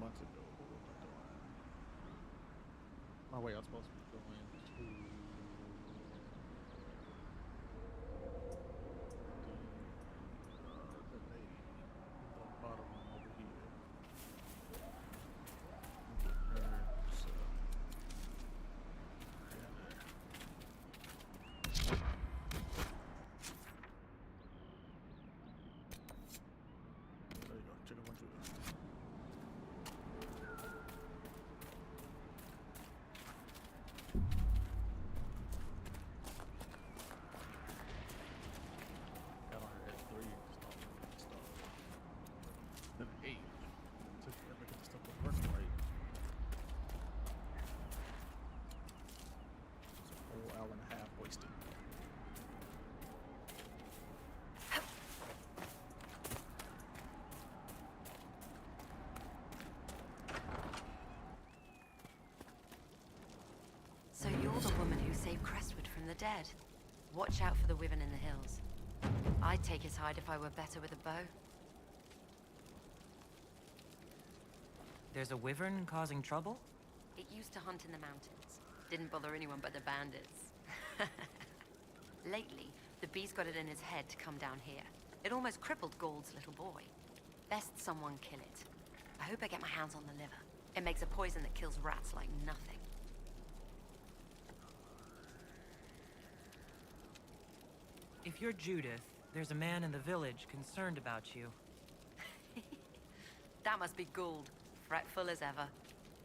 months ago. What was I doing? Oh wait, I was supposed to be going to the lady in the bottom room over here and get her stuff. Yeah, there you go. Check out one through this. Got on her at 3 and just don't stuff. Then 8. It took forever to get the stuff to work right. It's a whole hour and a half wasted. So you're the woman who saved Crestwood from the dead. Watch out for the wyvern in the hills. I'd take his hide if I were better with a bow. There's a wyvern causing trouble? It used to hunt in the mountains. Didn't bother anyone but the bandits. Lately, the beast got it in his head to come down here. It almost crippled Gauld's little boy. Best someone kill it. I hope I get my hands on the liver. It makes a poison that kills rats like nothing. If you're Judith, there's a man in the village concerned about you. That must be Gould, fretful as ever.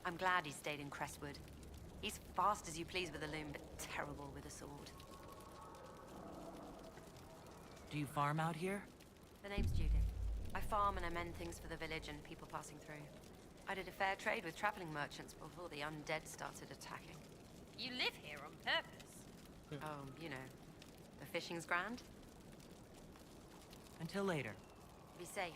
I'm glad he stayed in Crestwood. He's fast as you please with a loom, but terrible with a sword. Do you farm out here? The name's Judith. I farm and I mend things for the village and people passing through. I did a fair trade with traveling merchants before the undead started attacking. You live here on purpose. Oh, you know, the fishing's grand. Until later. Be safe.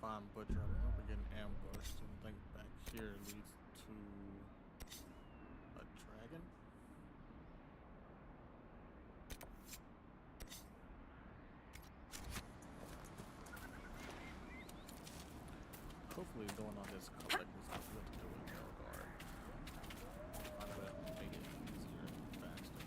fine butcher. I remember getting ambushed, and I think back here leads to a dragon. Hopefully, doing all this collecting stuff we have to do in Melgar. I'm gonna make it easier and faster.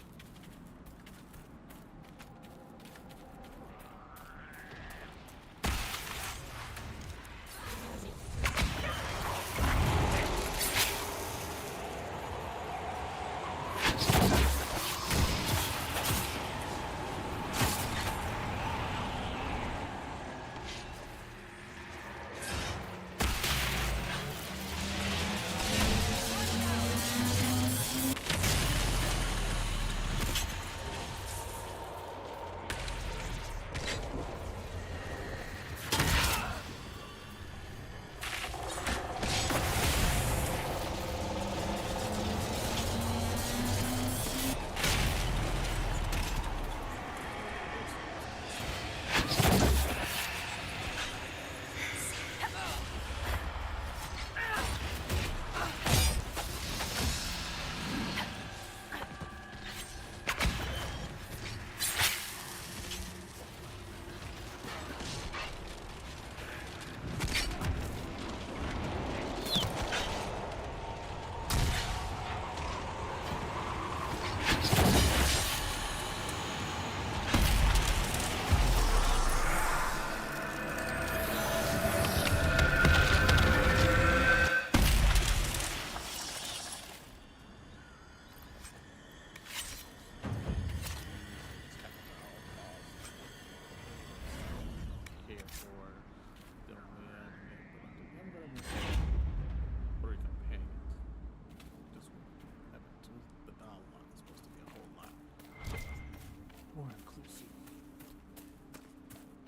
More inclusive.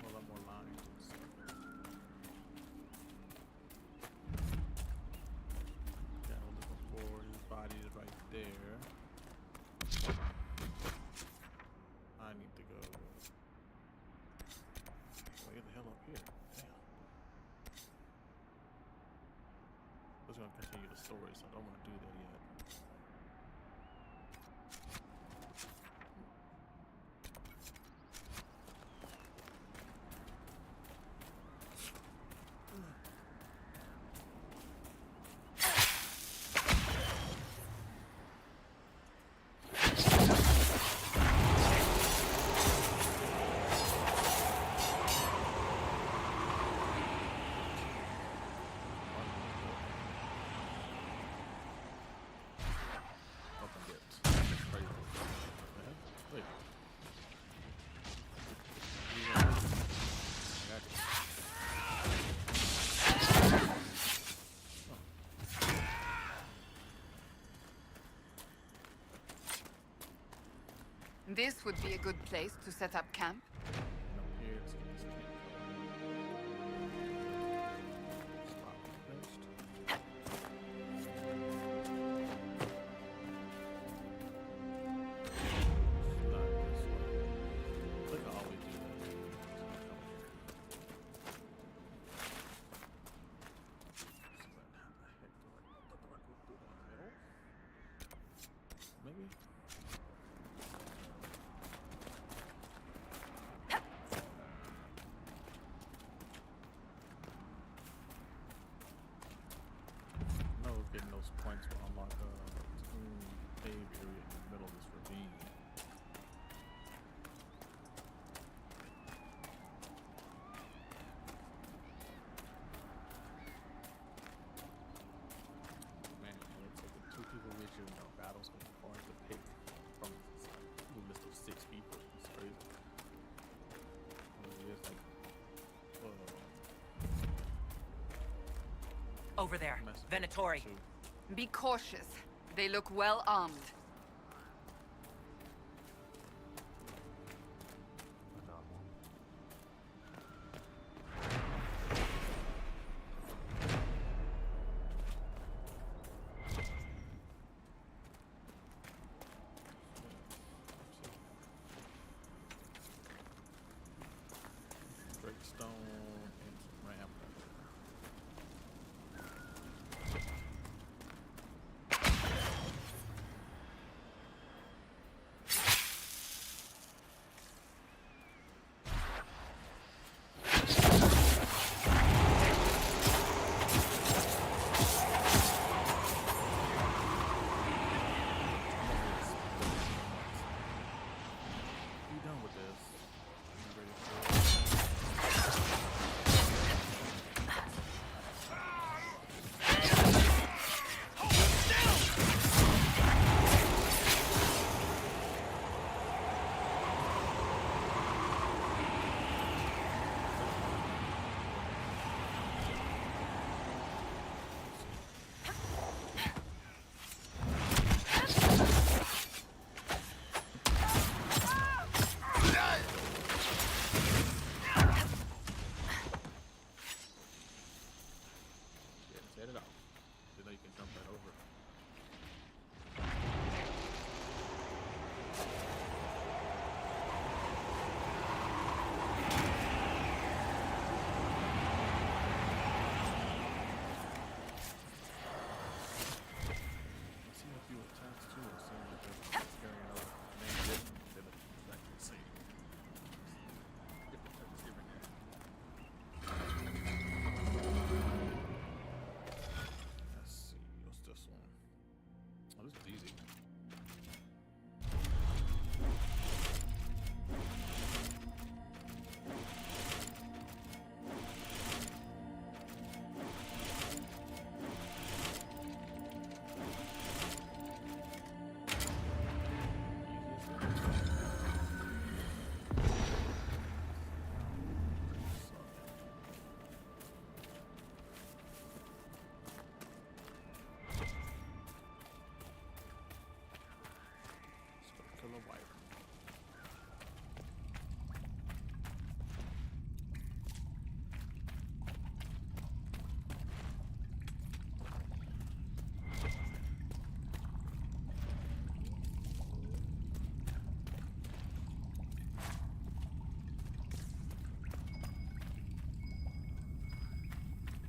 A lot more lines and stuff. Okay, I'm looking for his body is right there. I need to go. Oh, get the hell up here. Damn. I was gonna continue the story, so I don't want to do that yet. This would be a good place to set up camp. Maybe. Getting those points will unlock a cave area in the middle of this ravine. Man, it looks like the two people with you, battle's gonna be hard to pick from a list of 6 people. It's crazy. It's like, Over there, Venatori. Be cautious. They look well armed. Breakstone and some ramp.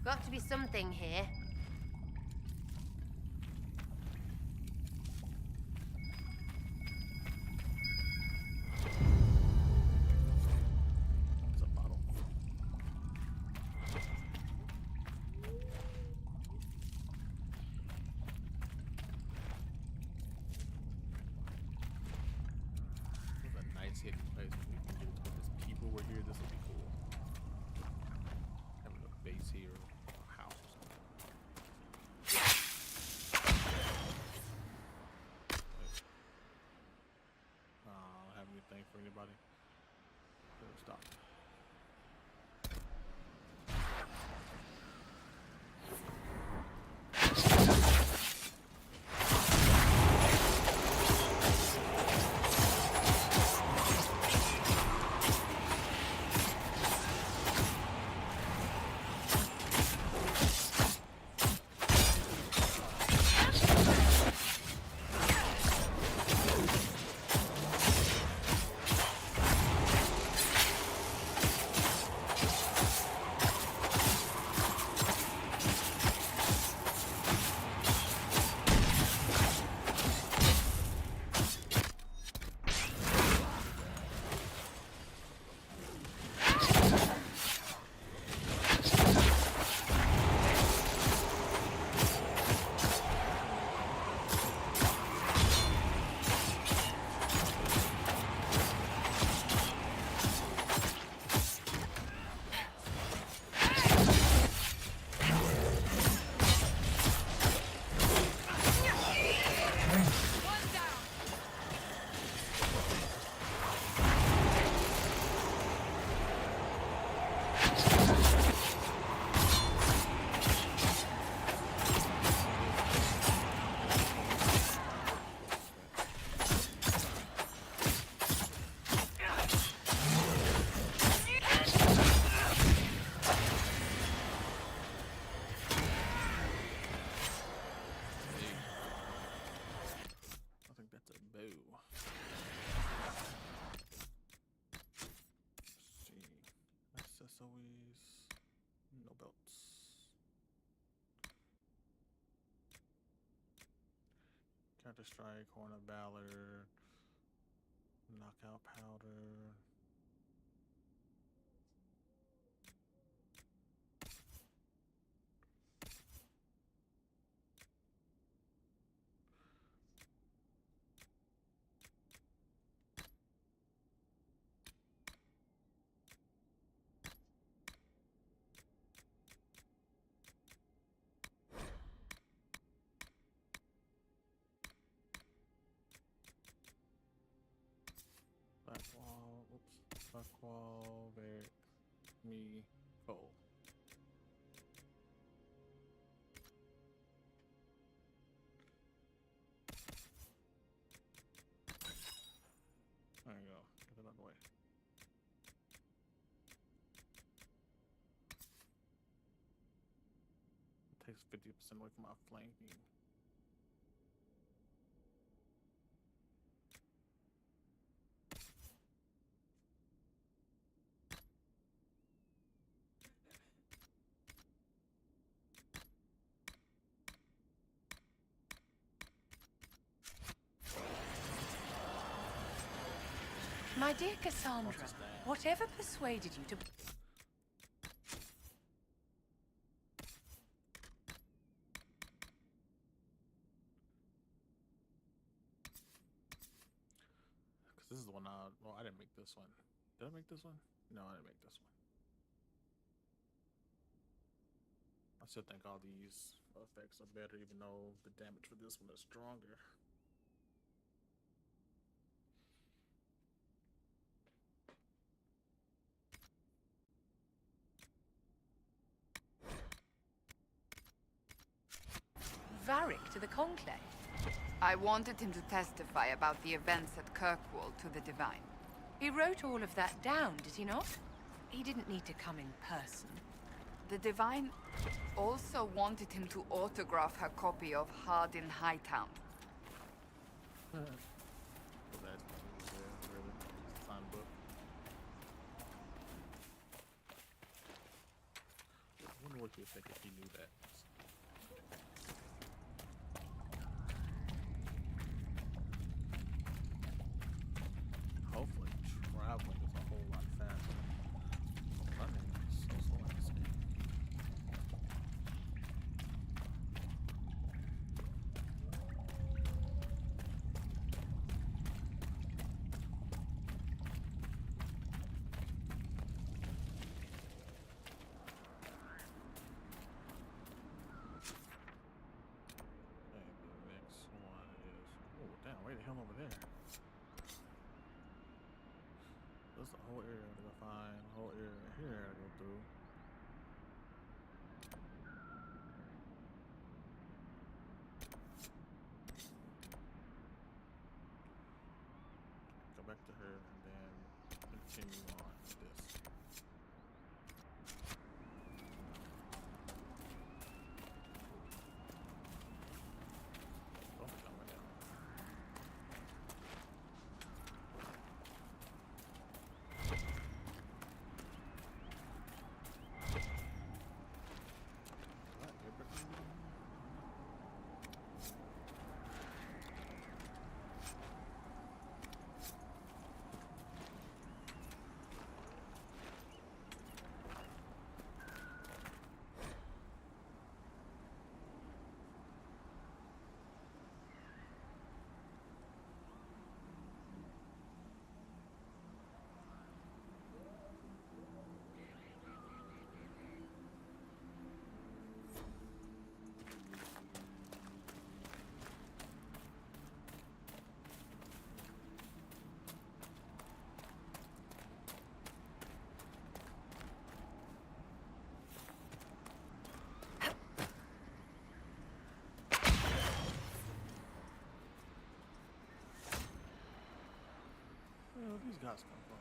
Got to be something here. It's a bottle. This is a nice hidden place where we can get to where there's people were here. This would be cool. Having a base here, or a house or something. I don't have anything for anybody. Stop. No belts. Counter strike, horn of valor, knockout powder. Back wall, Varric, me, Cole. There you go. Get it out of the way. It takes 50% away from my flanking. My dear Cassandra, whatever persuaded you to... Because this is the one well, I didn't make this one. Did I make this one? No, I didn't make this one. I still think all these effects are better, even though the damage for this one is stronger. Varric to the Conclave. I wanted him to testify about the events at Kirkwall to the Divine. He wrote all of that down, did he not? He didn't need to come in person. The Divine also wanted him to autograph her copy of Hardin Hightown. I wonder what quickly think if he knew that. Hopefully, traveling is a whole lot faster. Running is so slow in this game. And the next one is, oh damn, wait the hell over there. There's the whole area to go find, whole area here to go through. Go back to her and then continue on with this. Oh, I went down. Alright, everything. Where do these guys come from?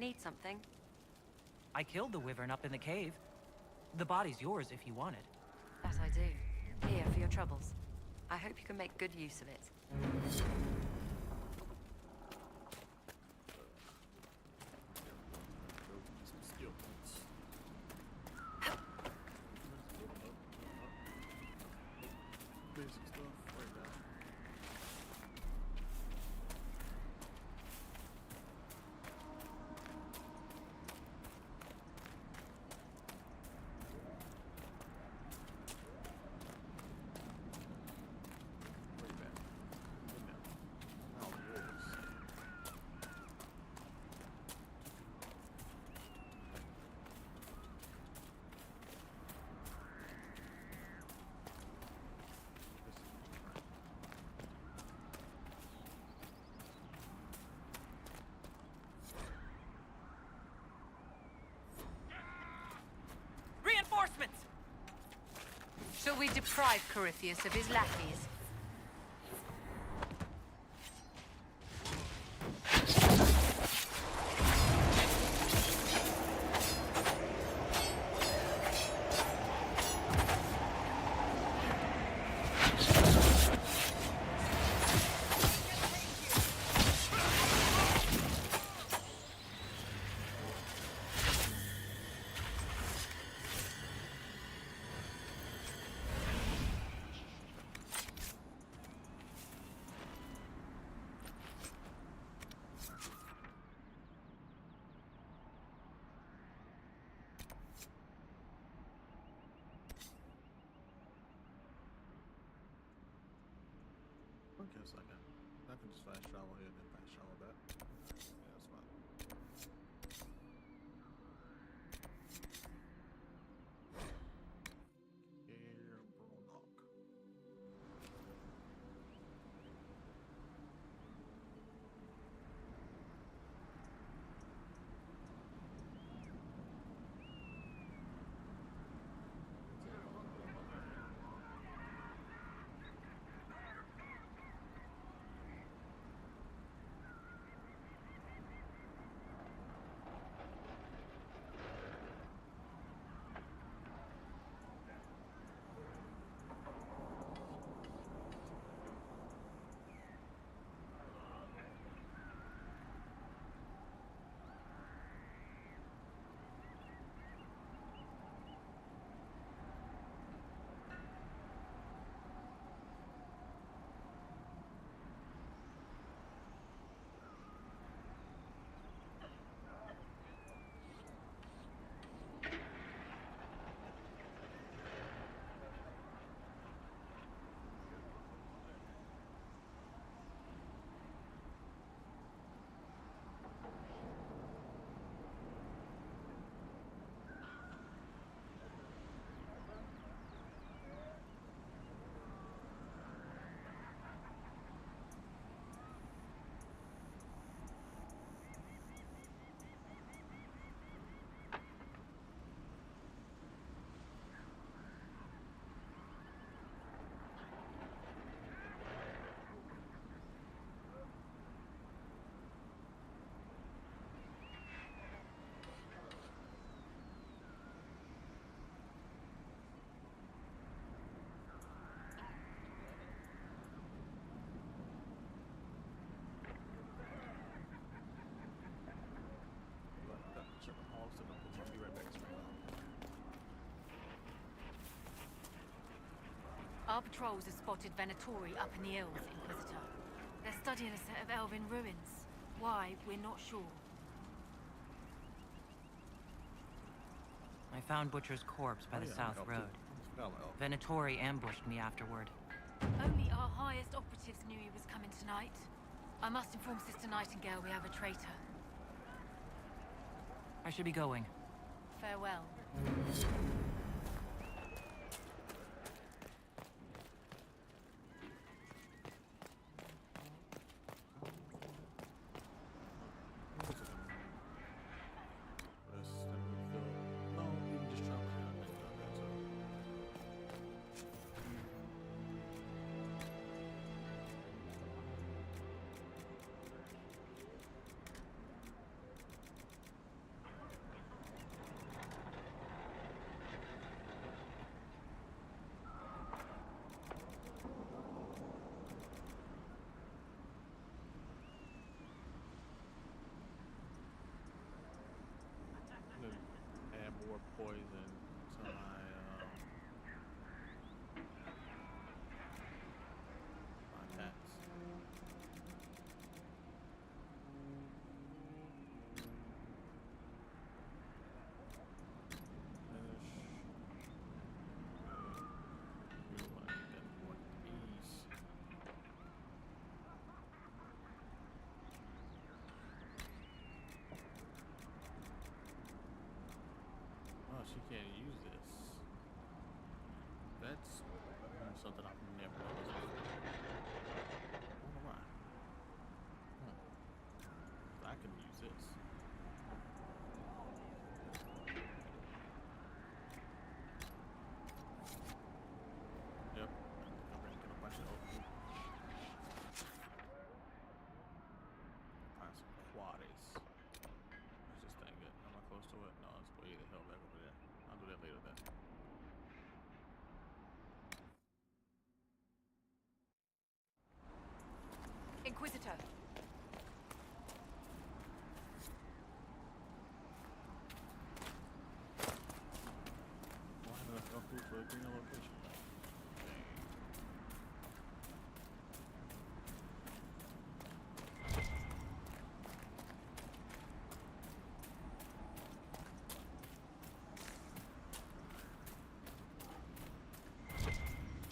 Need something? I killed the wyvern up in the cave. The body's yours if you want it. That I do. Here, for your troubles. I hope you can make good use of it. Some skill points. Basic stuff right now. Way back. Good now. Now yours. Reinforcements! Shall we deprive Corypheus of his lackeys? Okay, a second. I can just fast travel here and then fast travel back. Yeah, that's fine. Here, Bronock. Check the hogs and I'll be right back. Our patrols have spotted Venatori up in the hills, Inquisitor. They're studying a set of elven ruins. Why, we're not sure. I found Butcher's corpse by the South Road. Venatori ambushed me afterward. Only our highest operatives knew he was coming tonight. I must inform Sister Nightingale we have a traitor. I should be going. Farewell.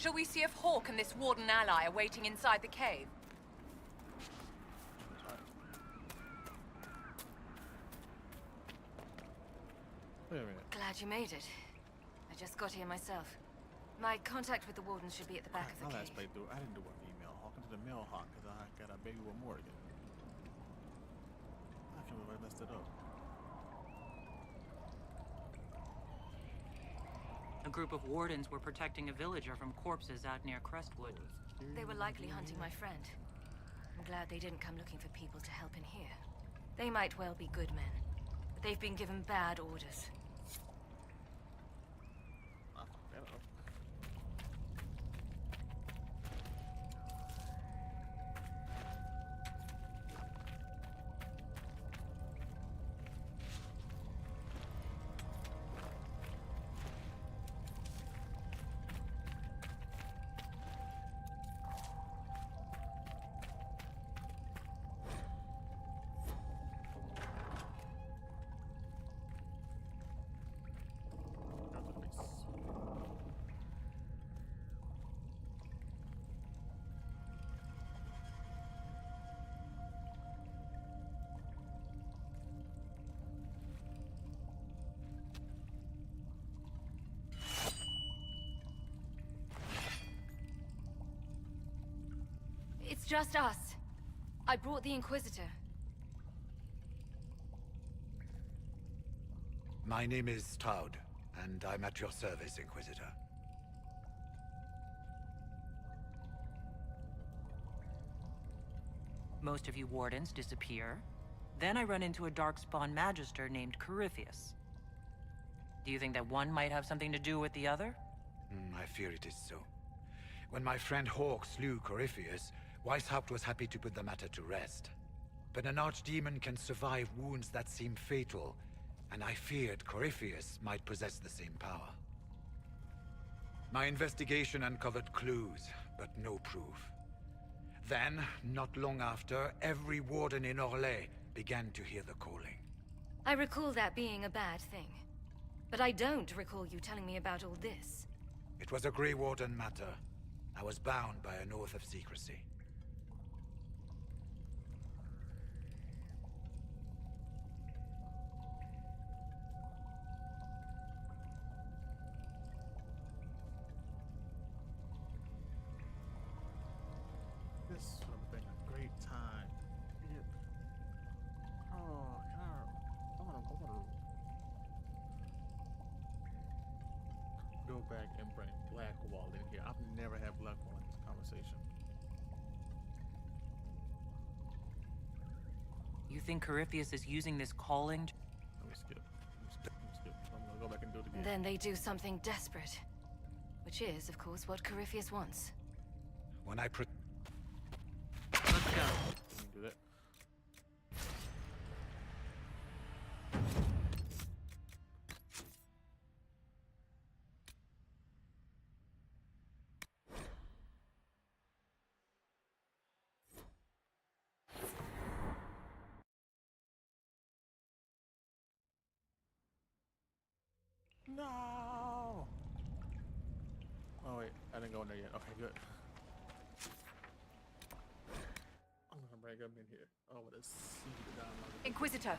Shall we see if Hawk and this Warden ally are waiting inside the cave? Wait a minute. Glad you made it. I just got here myself. My contact with the Warden should be at the back of My the last cave. playthrough, I didn't do an email hawk into the mail hawk because I got a baby with Morgan. I can't believe I messed it up. A group of wardens were protecting a villager from corpses out near Crestwood. They were likely hunting my friend. I'm glad they didn't come looking for people to help in here. They might well be good men, but they've been given bad orders. I fucked that up. Go to the base. It's just us. I brought the Inquisitor. My name is Toud, and I'm at your service, Inquisitor. Most of you wardens disappear. Then I run into a Darkspawn Magister named Corypheus. Do you think that one might have something to do with the other? I fear it is so. When my friend Hawk slew Corypheus, Weishaupt was happy to put the matter to rest. But an archdemon can survive wounds that seem fatal, and I feared Corypheus might possess the same power. My investigation uncovered clues, but no proof. Then, not long after, every warden in Orlais began to hear the calling. I recall that being a bad thing. But I don't recall you telling me about all this. It was a Grey Warden matter. I was bound by an oath of secrecy. This would have been a great time. Yep. Oh, I wanna go back and bring Blackwall in here. I've never had Blackwall in this conversation. You think Corypheus is using this calling? Let me skip. Let me skip. I'm gonna go back and do it again. Then they do something desperate. Which is, of course, what Corypheus wants. When I Let's go. Let me do that. No. Oh wait, I didn't go in there yet. Okay, good. I'm gonna bring him in here. Oh, what a seed down. Inquisitor,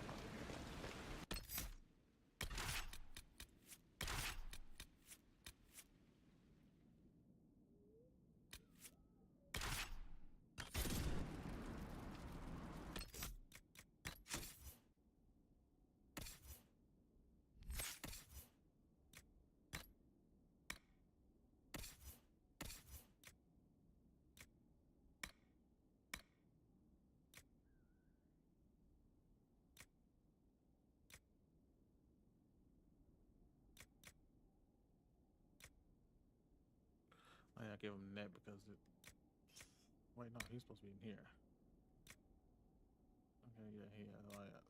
Oh, yeah, I gave him that because it. Wait, no, he's supposed to be in here. Okay, yeah, he. Oh, yeah.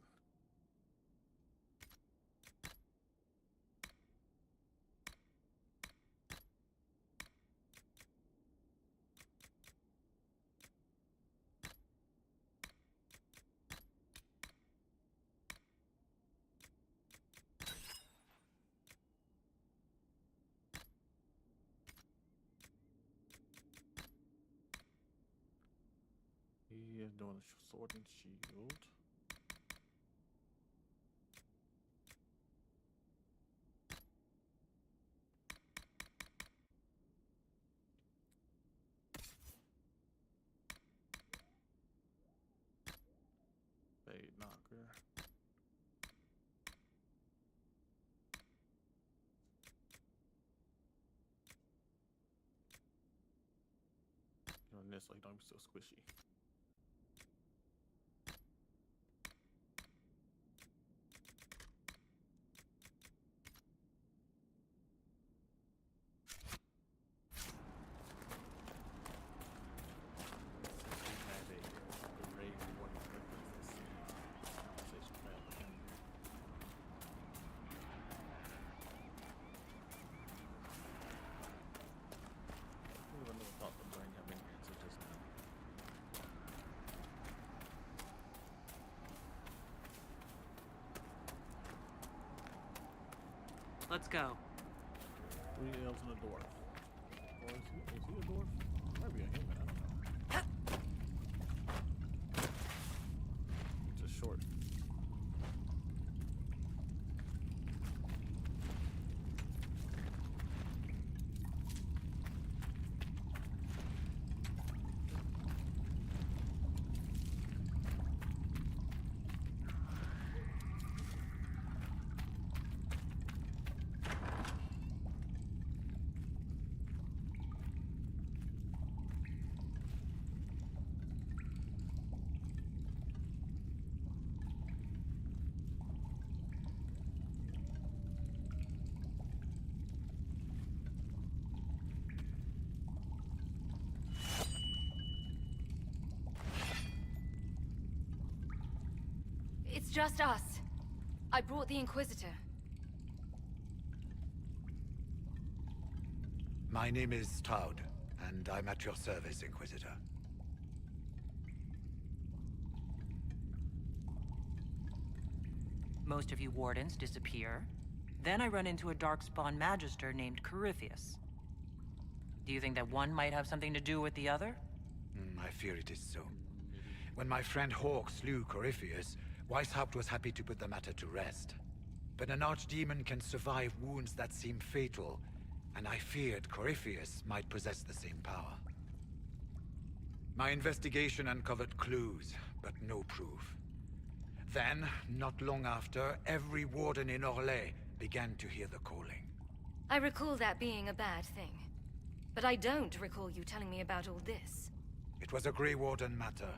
he is doing a sword and shield. Fade knocker. Doing this so he don't be so squishy. Let's go. 3 L's in a dwarf. Or is he a dwarf? Might be a human, I don't know. He's just short. It's just us. I brought the Inquisitor. My name is Toud, and I'm at your service, Inquisitor. Most of you wardens disappear. Then I run into a darkspawn magister named Corypheus. Do you think that one might have something to do with the other? I fear it is so. When my friend Hawk slew Corypheus, Weishaupt was happy to put the matter to rest. But an archdemon can survive wounds that seem fatal, and I feared Corypheus might possess the same power. My investigation uncovered clues, but no proof. Then, not long after, every warden in Orlais began to hear the calling. I recall that being a bad thing. But I don't recall you telling me about all this. It was a Grey Warden matter.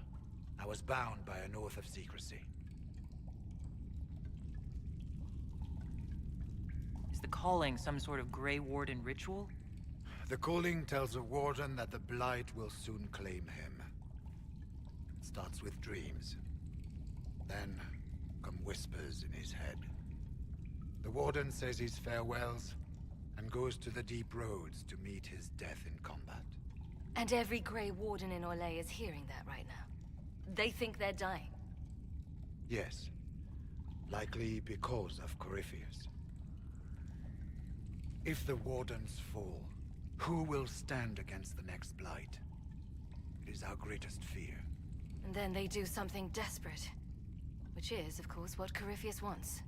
I was bound by an oath of secrecy. Is the calling some sort of Grey Warden ritual? The calling tells a warden that the Blight will soon claim him. It starts with dreams. Then come whispers in his head. The warden says his farewells and goes to the deep roads to meet his death in combat. And every Grey Warden in Orlais is hearing that right now. They think they're dying. Yes. Likely because of Corypheus. If the wardens fall, who will stand against the next Blight? It is our greatest fear. And then they do something desperate. Which is, of course, what Corypheus wants.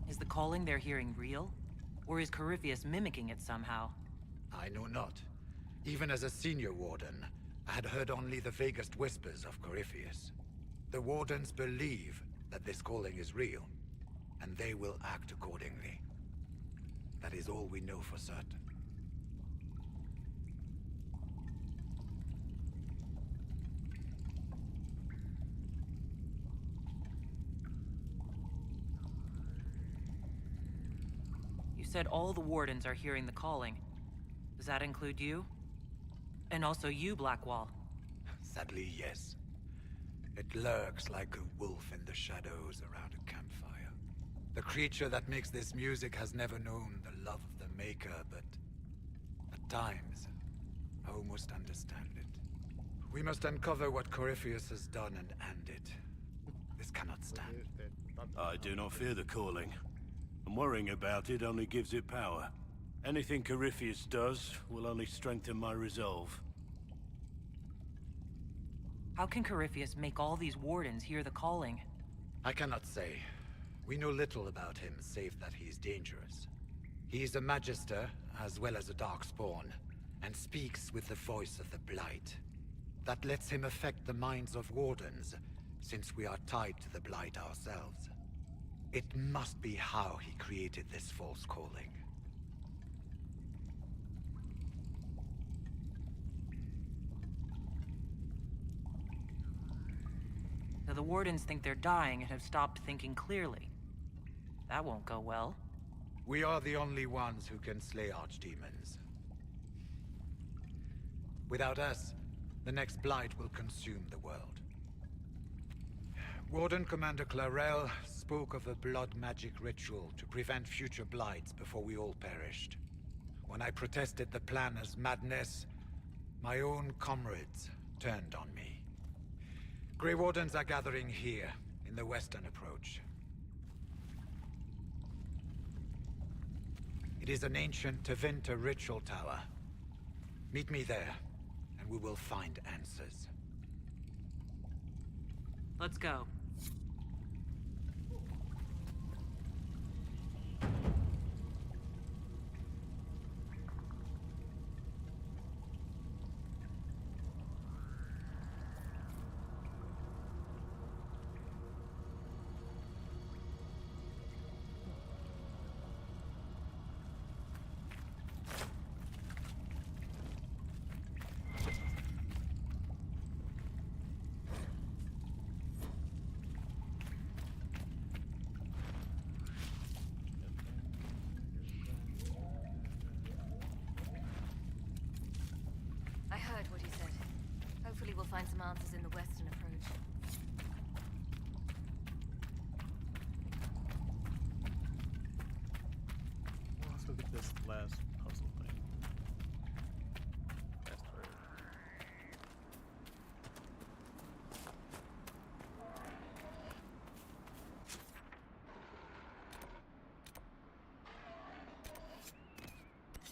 Is the calling they're hearing real? Or is Corypheus mimicking it somehow? I know not. Even as a senior warden, I had heard only the vaguest whispers of Corypheus. The wardens believe that this calling is real, and they will act accordingly. That is all we know for certain. You said all the wardens are hearing the calling. Does that include you? And also you, Blackwall? Sadly, yes. It lurks like a wolf in the shadows around a campfire. The creature that makes this music has never known the love of the Maker, but at times, I almost understand it. We must uncover what Corypheus has done and end it. This cannot stand. I do not fear the calling. And worrying about it only gives it power. Anything Corypheus does will only strengthen my resolve. How can Corypheus make all these wardens hear the calling? I cannot say. We know little about him, save that he is dangerous. He is a Magister, as well as a Darkspawn, and speaks with the voice of the Blight. That lets him affect the minds of wardens, since we are tied to the Blight ourselves. It must be how he created this false calling. So the wardens think they're dying and have stopped thinking clearly. That won't go well. We are the only ones who can slay archdemons. Without us, the next Blight will consume the world. Warden Commander Clarel spoke of a blood magic ritual to prevent future Blights before we all perished. When I protested the plan as madness, my own comrades turned on me. Grey Wardens are gathering here, in the western approach. It is an ancient Tevinter ritual tower. Meet me there, and we will find answers. Let's go. I heard what he said. Hopefully we'll find some answers in the western approach. Well, let's look at this last puzzle thing. That's right.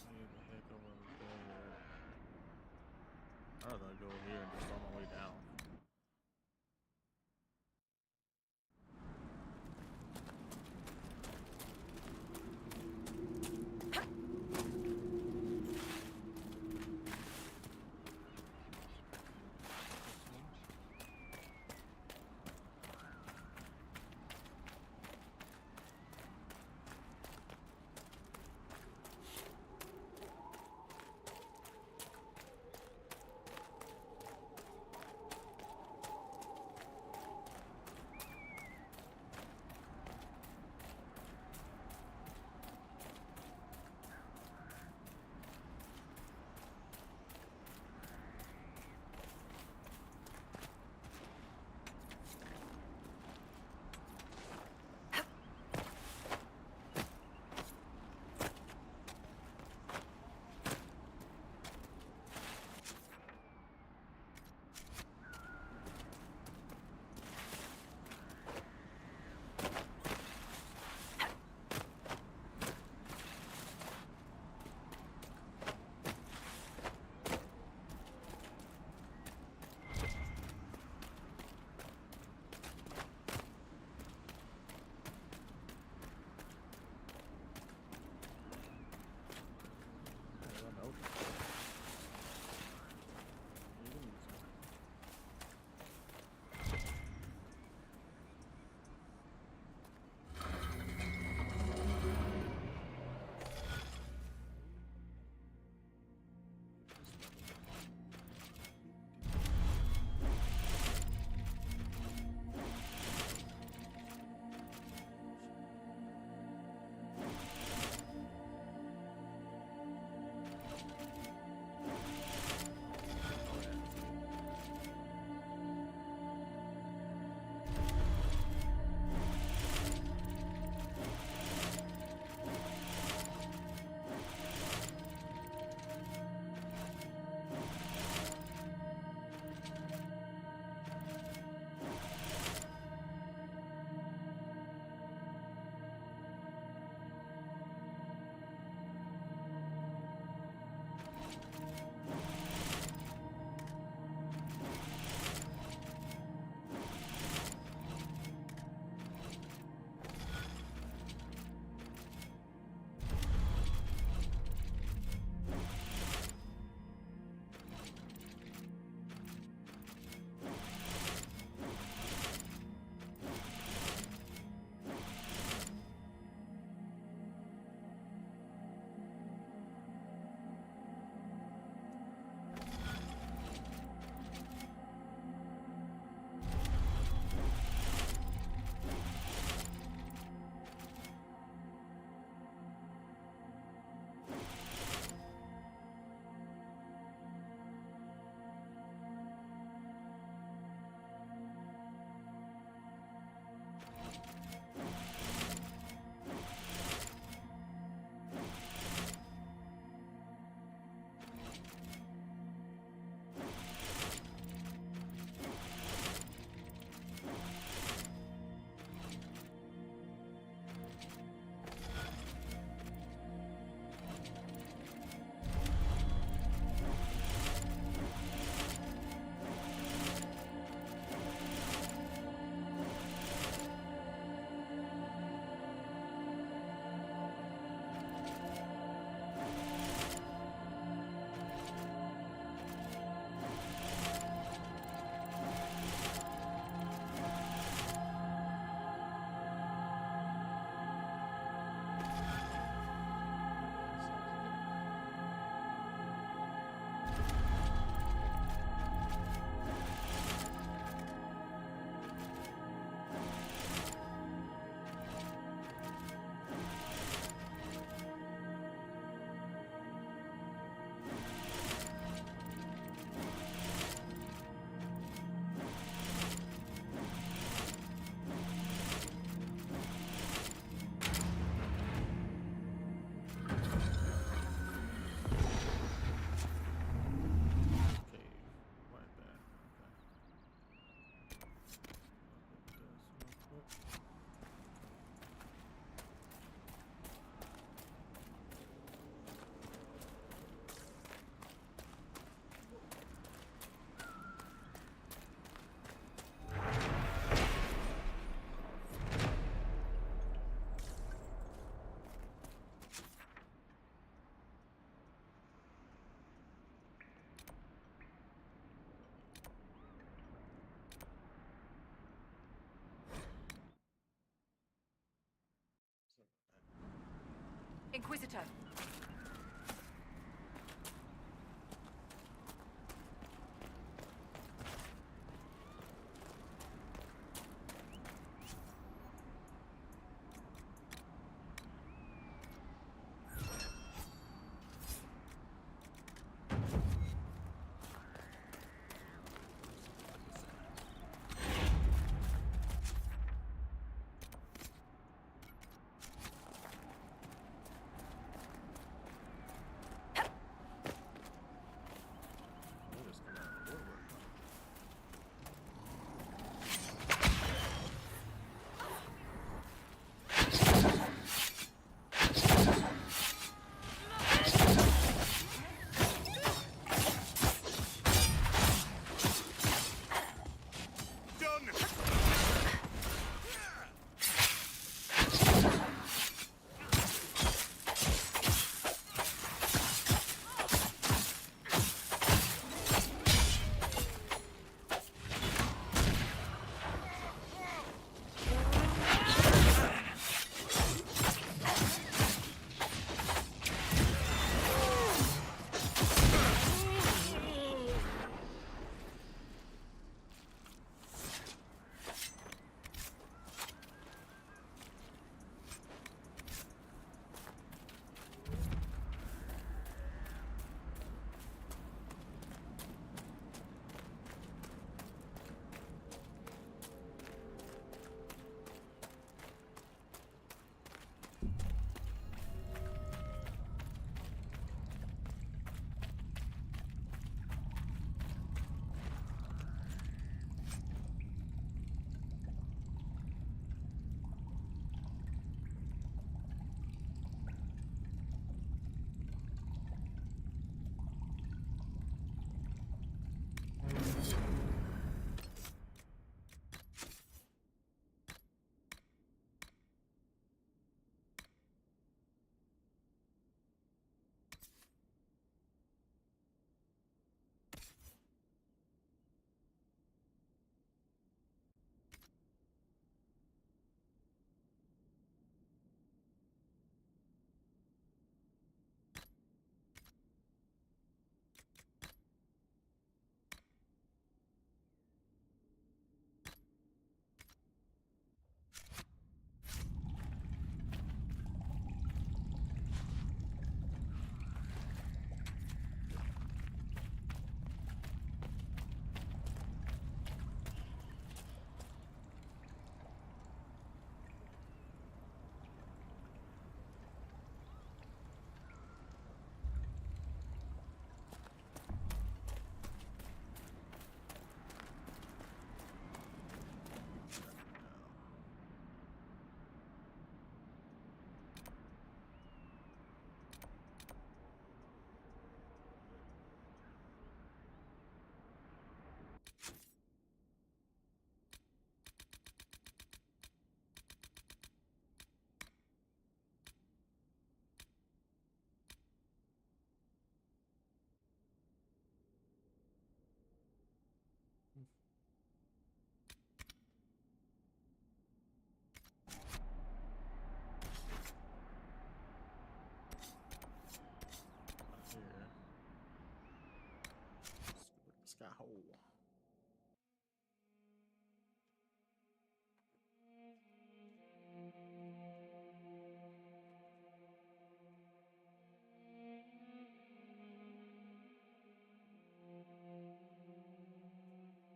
Where the heck over there? I'd rather go here and just on my way down. Inquisitor. We'll just come out of the woodwork, huh? Here. Sky hole.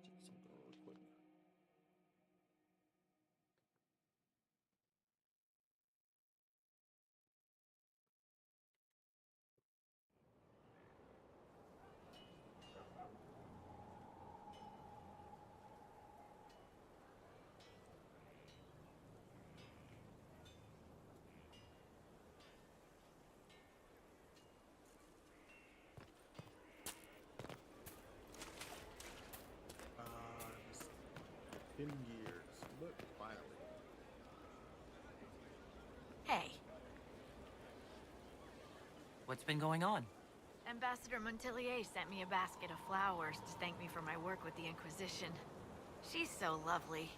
Check something real quick. It's 10 years. Look, finally. Hey, What's been going on? Ambassador Montelier sent me a basket of flowers to thank me for my work with the Inquisition. She's so lovely.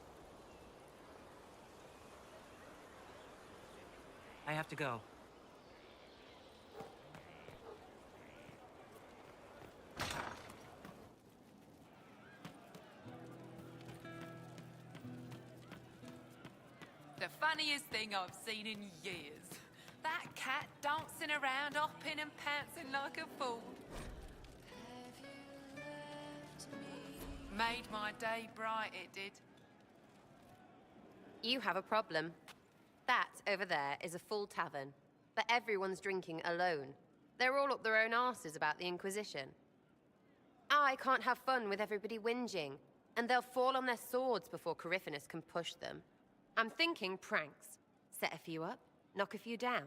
I have to go. funniest thing I've seen in years. That cat dancing around, hopping and pouncing like a fool. Made my day bright, it did. You have a problem. That over there is a full tavern, but everyone's drinking alone. They're all up their own arses about the Inquisition. I can't have fun with everybody whinging, and they'll fall on their swords before Corypheus can push them. I'm thinking pranks. Set a few up, knock a few down.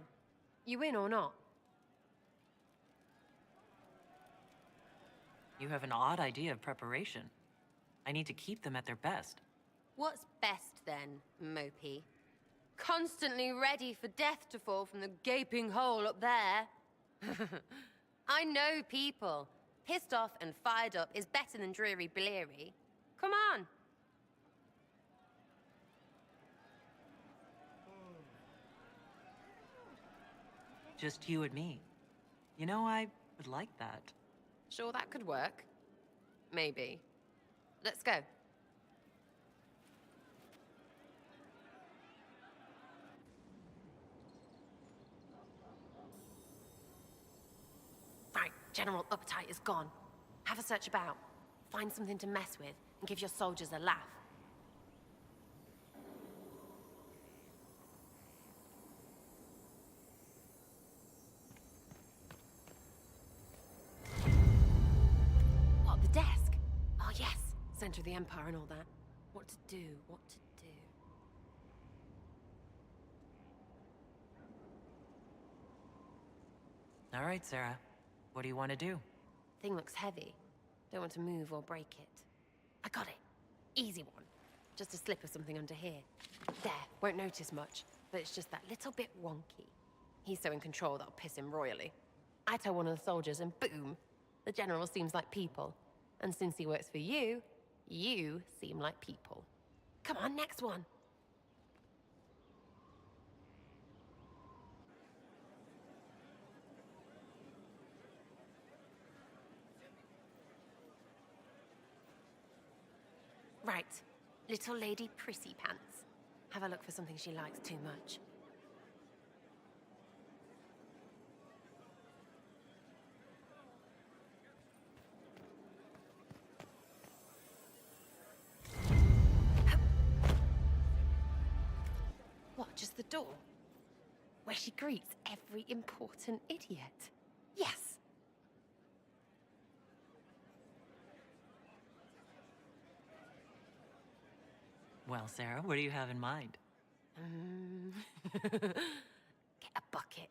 You in or not? You have an odd idea of preparation. I need to keep them at their best. What's best then, Mopey? Constantly ready for death to fall from the gaping hole up there. I know people. Pissed off and fired up is better than dreary bleary. Come on. Just you and me. You know, I would like that. Sure, that could work. Maybe. Let's go. Right, general appetite is gone. Have a search about. Find something to mess with and give your soldiers a laugh. What, the desk? Oh yes, center of the Empire and all that. What to do, what to do. All right, Sarah. What do you want to do? Thing looks heavy. Don't want to move or break it. I got it. Easy one. Just a slip of something under here. There, won't notice much, but it's just that little bit wonky. He's so in control that'll piss him royally. I tell one of the soldiers and boom! The general seems like people. And since he works for you, you seem like people. Come on, next one. Right. Little Lady Prissy Pants. Have a look for something she likes too much. What, just the door? Where she greets every important idiot. Yes! Well, Sarah, what do you have in mind? Get a bucket.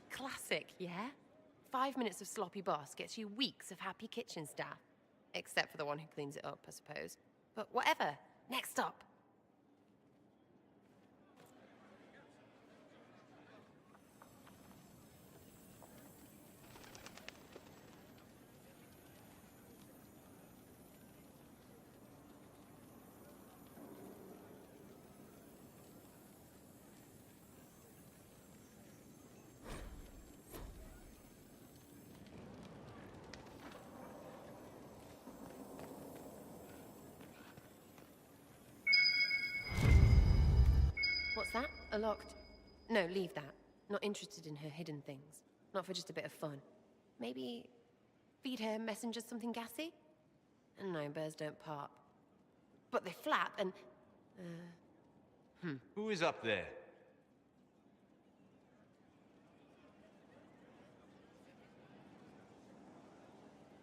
Classic, yeah? 5 minutes of sloppy boss gets you weeks of happy kitchen staff. Except for the one who cleans it up, I suppose. But whatever. Next up. What's that? A locked... No, leave that. Not interested in her hidden things. Not for just a bit of fun. Maybe... feed her messengers something gassy? No, birds don't pop. But they flap and... Who is up there?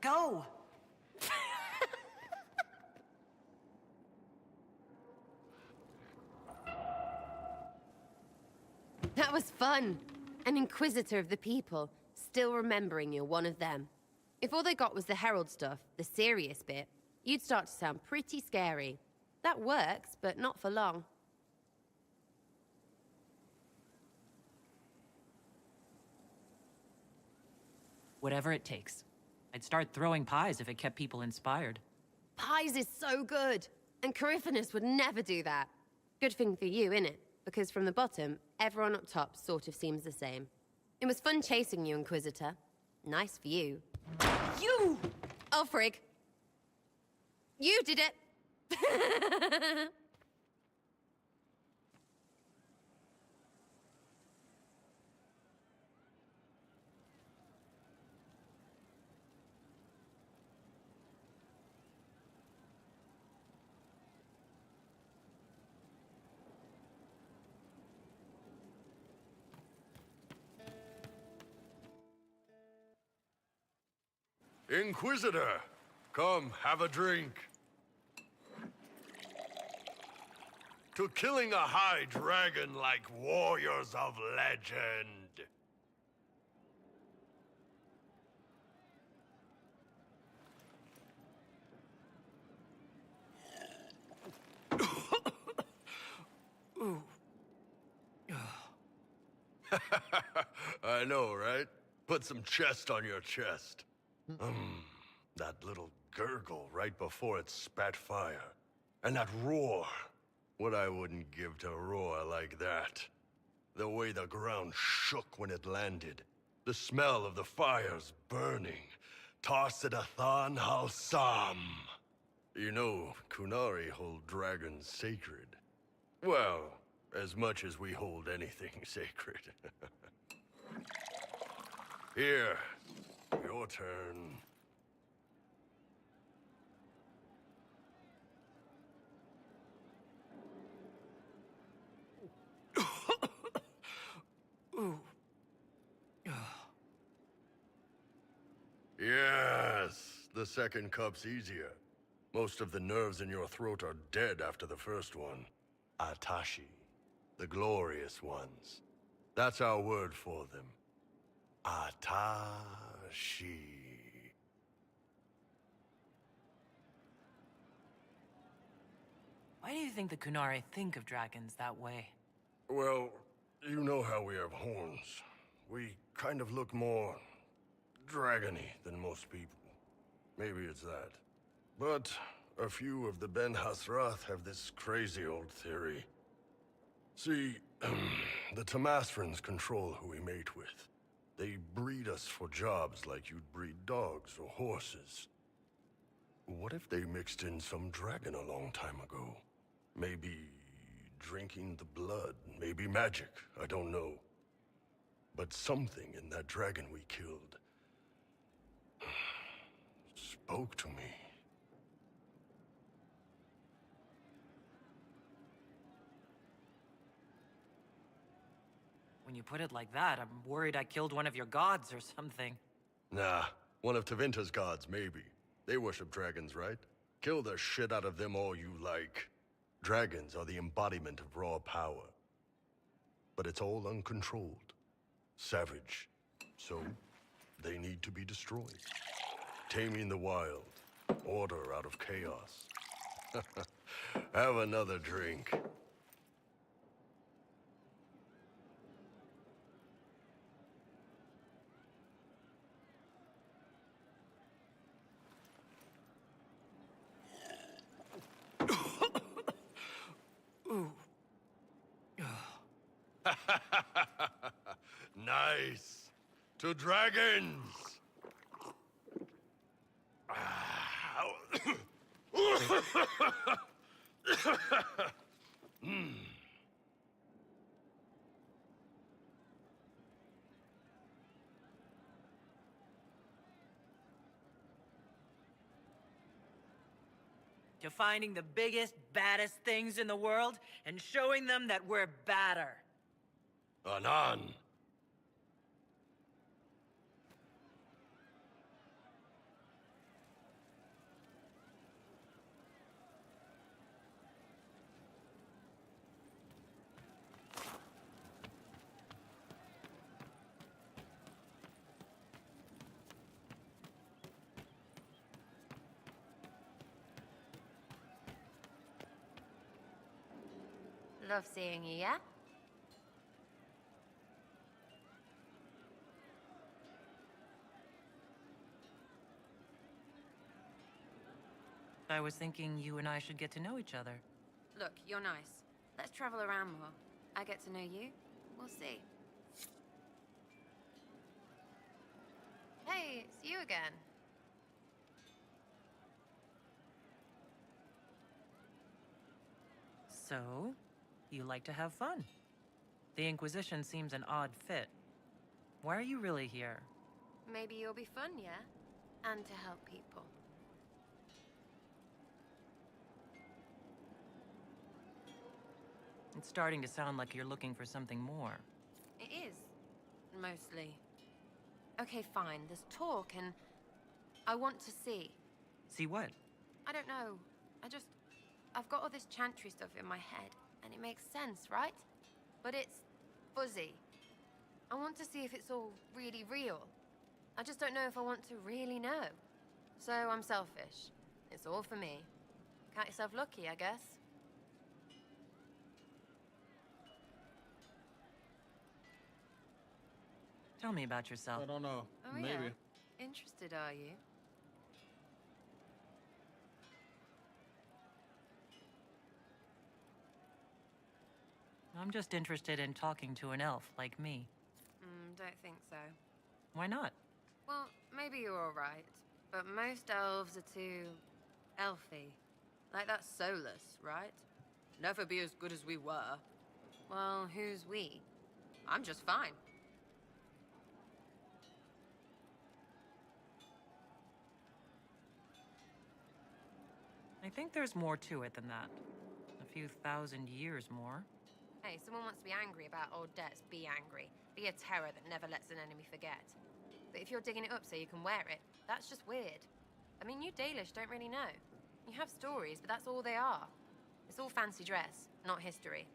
Go! That was fun. An inquisitor of the people, still remembering you're one of them. If all they got was the herald stuff, the serious bit, you'd start to sound pretty scary. That works, but not for long. Whatever it takes. I'd start throwing pies if it kept people inspired. Pies is so good, and Corypheus would never do that. Good thing for you, innit? Because from the bottom, everyone up top sort of seems the same. It was fun chasing you, Inquisitor. Nice for you. You! Oh, frig. You did it! Inquisitor, come have a drink. To killing a high dragon like warriors of legend. I know, right? Put some chest on your chest. That little gurgle right before it spat fire. And that roar. What I wouldn't give to roar like that. The way the ground shook when it landed. The smell of the fires burning. Tarsidathan Halsam. You know, Kunari hold dragons sacred. Well, as much as we hold anything sacred. Here, your turn. Yes, the second cup's easier. Most of the nerves in your throat are dead after the first one. Atashi, the glorious ones. That's our word for them. Atashi. Why do you think the Kunari think of dragons that way? Well, you know how we have horns. We kind of look more dragony than most people. Maybe it's that. But a few of the Ben Hasrath have this crazy old theory. See, the Tamasrans control who we mate with. They breed us for jobs like you'd breed dogs or horses. What if they mixed in some dragon a long time ago? Maybe drinking the blood, maybe magic, I don't know. But something in that dragon we killed spoke to me. When you put it like that, I'm worried I killed one of your gods or something. Nah, one of Tevinter's gods, maybe. They worship dragons, right? Kill the shit out of them all you like. Dragons are the embodiment of raw power. But it's all uncontrolled. Savage. So, they need to be destroyed. Taming the wild. Order out of chaos. Have another drink. Nice. To dragons. To finding the biggest, baddest things in the world and showing them that we're badder. Anan. Love seeing you, yeah? I was thinking you and I should get to know each other. Look, you're nice. Let's travel around more. I get to know you. We'll see. Hey, it's you again. So, you like to have fun. The Inquisition seems an odd fit. Why are you really here? Maybe you'll be fun, yeah? And to help people. It's starting to sound like you're looking for something more. It is. Mostly. Okay, fine. There's talk and... I want to see. See what? I don't know. I've got all this chantry stuff in my head, and it makes sense, right? But it's fuzzy. I want to see if it's all really real. I just don't know if I want to really know. So I'm selfish. It's all for me. Count yourself lucky, I guess. Tell me about yourself. I don't know. Oh, Maybe. yeah? Interested, are you? I'm just interested in talking to an elf like me. Don't think so. Why not? Well, maybe you're all right, but most elves are too... elfy. Like that's soulless, right? Never be as good as we were. Well, who's we? I'm just fine. I think there's more to it than that. A few thousand years more. Hey, someone wants to be angry about old debts, be angry. Be a terror that never lets an enemy forget. But if you're digging it up so you can wear it, that's just weird. I mean, you Dalish don't really know. You have stories, but that's all they are. It's all fancy dress, not history.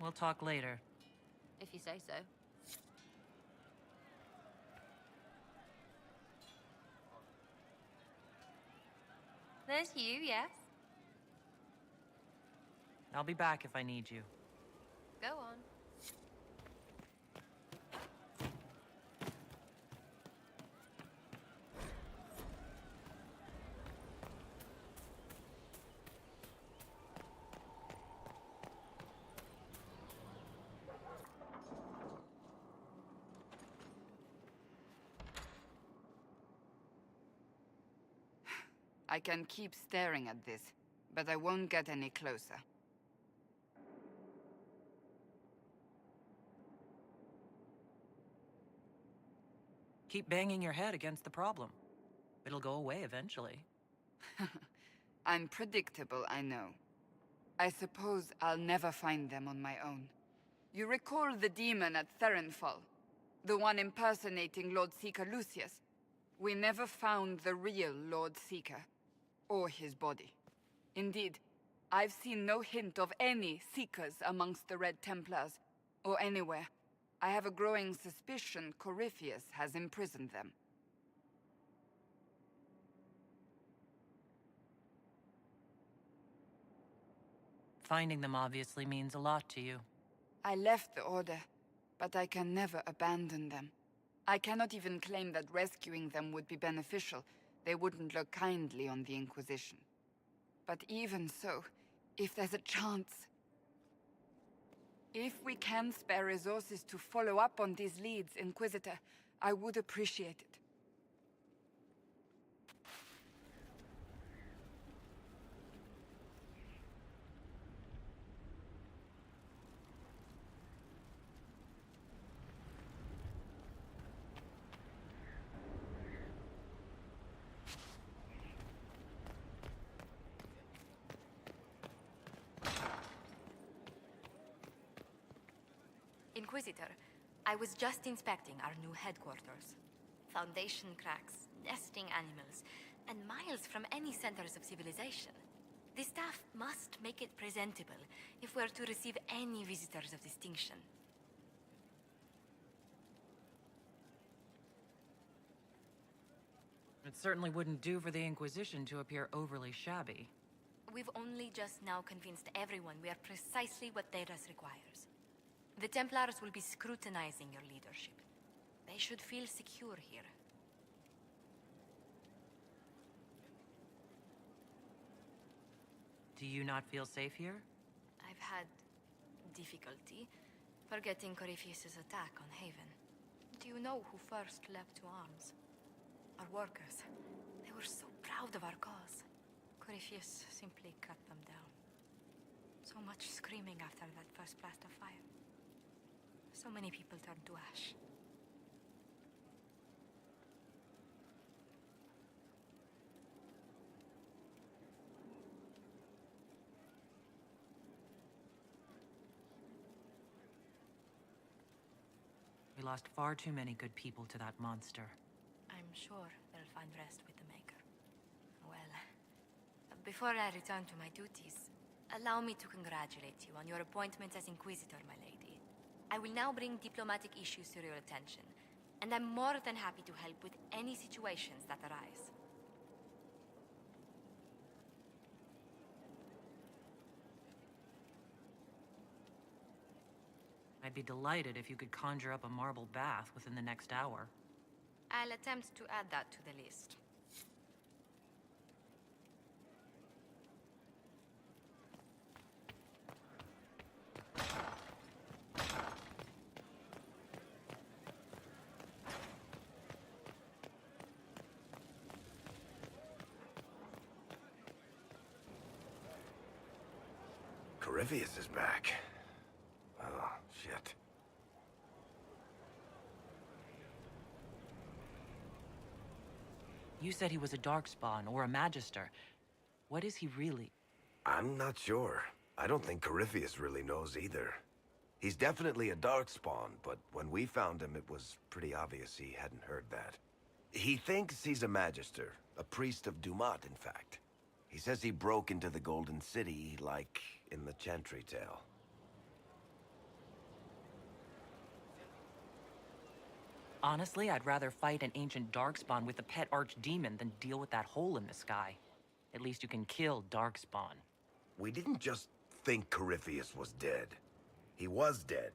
We'll talk later. If you say so. There's you, yes? I'll be back if I need you. Go on. I can keep staring at this, but I won't get any closer. Keep banging your head against the problem. It'll go away eventually. I'm predictable, I know. I suppose I'll never find them on my own. You recall the demon at Therenfall? The one impersonating Lord Seeker Lucius? We never found the real Lord Seeker. Or his body. Indeed, I've seen no hint of any Seekers amongst the Red Templars, or anywhere. I have a growing suspicion Corypheus has imprisoned them. Finding them obviously means a lot to you. I left the Order, but I can never abandon them. I cannot even claim that rescuing them would be beneficial. They wouldn't look kindly on the Inquisition. But even so, if there's a chance... If we can spare resources to follow up on these leads, Inquisitor, I would appreciate it. Inquisitor, I was just inspecting our new headquarters. Foundation cracks, nesting animals, and miles from any centers of civilization. The staff must make it presentable if we're to receive any visitors of distinction. It certainly wouldn't do for the Inquisition to appear overly shabby. We've only just now convinced everyone we are precisely what Thedas requires. The Templars will be scrutinizing your leadership. They should feel secure here. Do you not feel safe here? I've had difficulty forgetting Corypheus' attack on Haven. Do you know who first leapt to arms? our workers. They were so proud of our cause. Corypheus simply cut them down. So much screaming after that first blast of fire. So many people turned to ash. We lost far too many good people to that monster. I'm sure they'll find rest with the Maker. Well, before I return to my duties, allow me to congratulate you on your appointment as Inquisitor, my lady. I will now bring diplomatic issues to your attention, and I'm more than happy to help with any situations that arise. I'd be delighted if you could conjure up a marble bath within the next hour. I'll attempt to add that to the list. Corypheus is back. Oh, shit. You said he was a Darkspawn or a Magister. What is he really? I'm not sure. I don't think Corypheus really knows either. He's definitely a Darkspawn, but when we found him, it was pretty obvious he hadn't heard that. He thinks he's a Magister, a priest of Dumat, in fact. He says he broke into the Golden City, like in the Chantry tale. Honestly, I'd rather fight an ancient Darkspawn with a pet archdemon than deal with that hole in the sky. At least you can kill Darkspawn. We didn't just think Corypheus was dead. He was dead.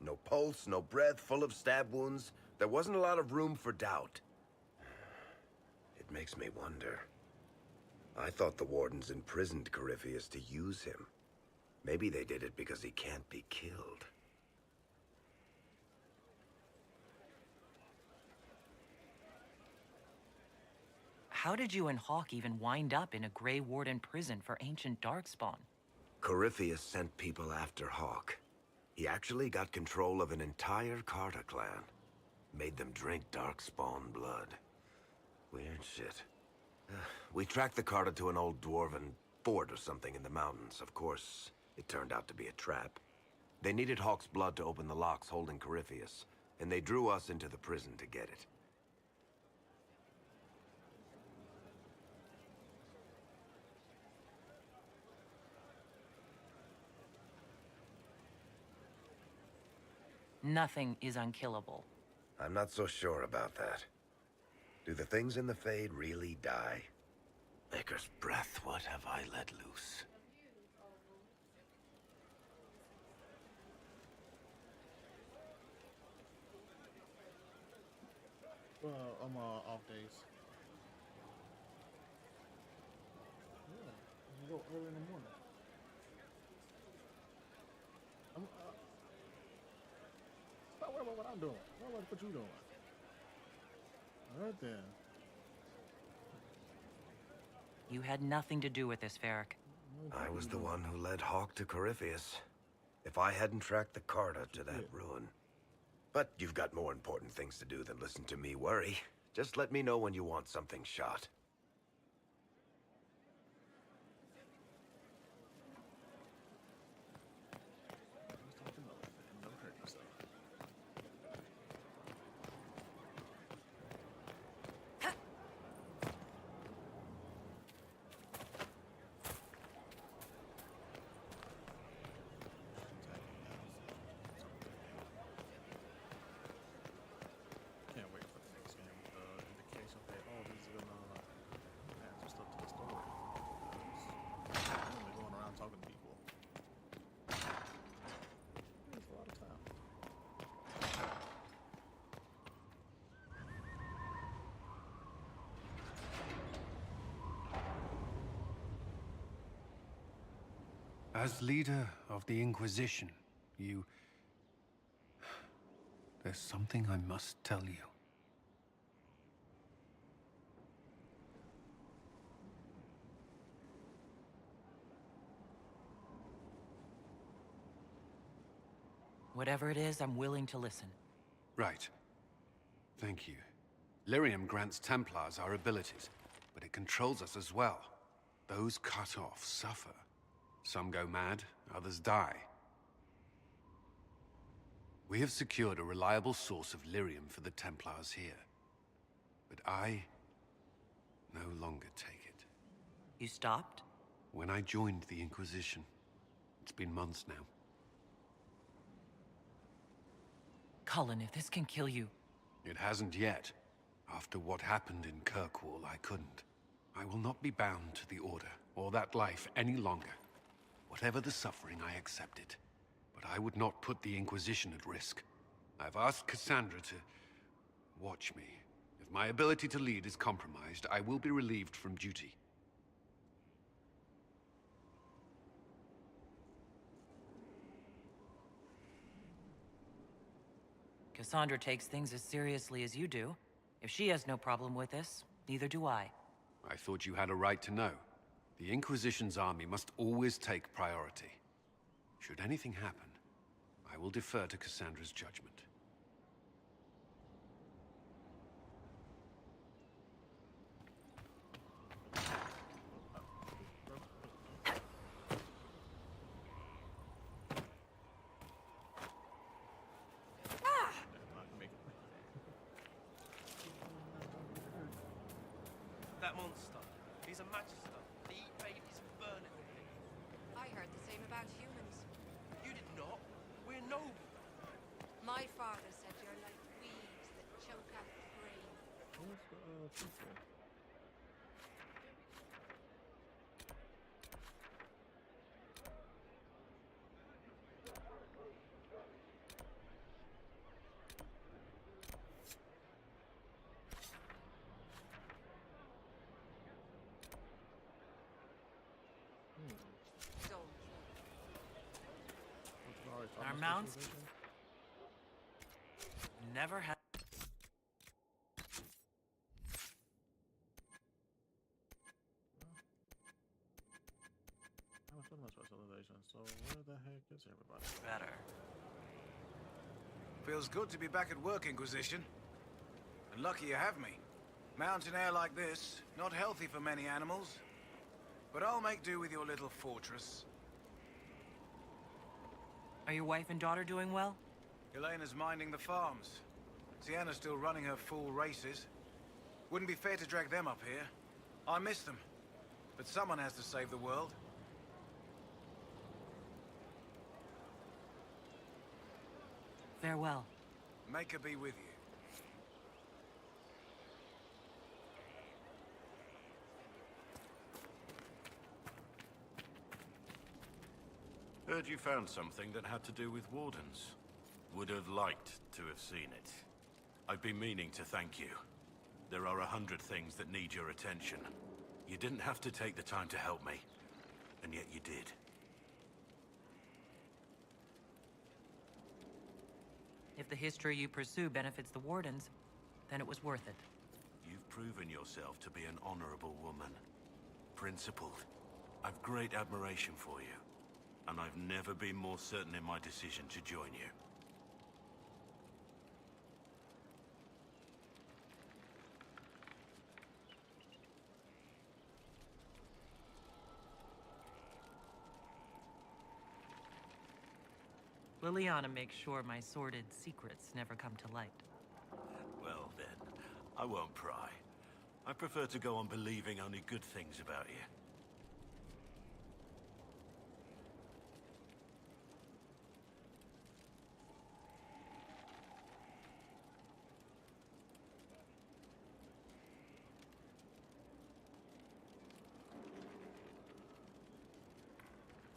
No pulse, no breath, full of stab wounds. There wasn't a lot of room for doubt. It makes me wonder. I thought the Wardens imprisoned Corypheus to use him. Maybe they did it because he can't be killed. How did you and Hawk even wind up in a Grey Warden prison for ancient Darkspawn? Corypheus sent people after Hawk. He actually got control of an entire Carta clan. Made them drink Darkspawn blood. Weird shit. We tracked the Carta to an old dwarven fort or something in the mountains. Of course, it turned out to be a trap. They needed Hawk's blood to open the locks holding Corypheus, and they drew us into the prison to get it. Nothing is unkillable. I'm not so sure about that. Do the things in the Fade really die? Maker's breath, what have I let loose? Well, I'm off days. Yeah, I can go early in the morning. Stop worrying about what I'm doing. Worry about what you doing. All right then. You had nothing to do with this, Varric. I was the one who led Hawk to Corypheus. If I hadn't tracked the Carta to that ruin. But you've got more important things to do than listen to me worry. Just let me know when you want something shot. Can't wait for the next game. Indication that this is gonna add some stuff to the story. I'm only going around talking to people. It's a lot of time. As leader of the Inquisition, there's something I must tell you. Whatever it is, I'm willing to listen. Right. Thank you. Lyrium grants Templars our abilities, but it controls us as well. Those cut off suffer. Some go mad, others die. We have secured a reliable source of lyrium for the Templars here. But I no longer take it. You stopped? When I joined the Inquisition. It's been months now. Cullen, if this can kill you... It hasn't yet. After what happened in Kirkwall, I couldn't. I will not be bound to the Order, or that life any longer. Whatever the suffering, I accept it. But I would not put the Inquisition at risk. I've asked Cassandra to... watch me. If my ability to lead is compromised, I will be relieved from duty. Cassandra takes things as seriously as you do. If she has no problem with this, neither do I. I thought you had a right to know. The Inquisition's army must always take priority. Should anything happen, I will defer to Cassandra's judgment. That monster. He's a magister. They eat babies and burn everything. I heard the same about humans. You did not. We're noble. My father said you're like weeds that choke out the brain. Where's the people? Our mounts never had. How much my specialization? So where the heck is everybody? Better. Feels good to be back at work, Inquisition. And lucky you have me. Mountain air like this, not healthy for many animals. But I'll make do with your little fortress. Are your wife and daughter doing well? Elena's minding the farms. Sienna's still running her full races. Wouldn't be fair to drag them up here. I miss them. But someone has to save the world. Farewell. Make her be with you. Heard you found something that had to do with Wardens. Would have liked to have seen it. I've been meaning to thank you. There are 100 things that need your attention. You didn't have to take the time to help me, and yet you did. If the history you pursue benefits the Wardens, then it was worth it. You've proven yourself to be an honorable woman. Principled. I've great admiration for you. And I've never been more certain in my decision to join you. Liliana makes sure my sordid secrets never come to light. Well then, I won't pry. I prefer to go on believing only good things about you.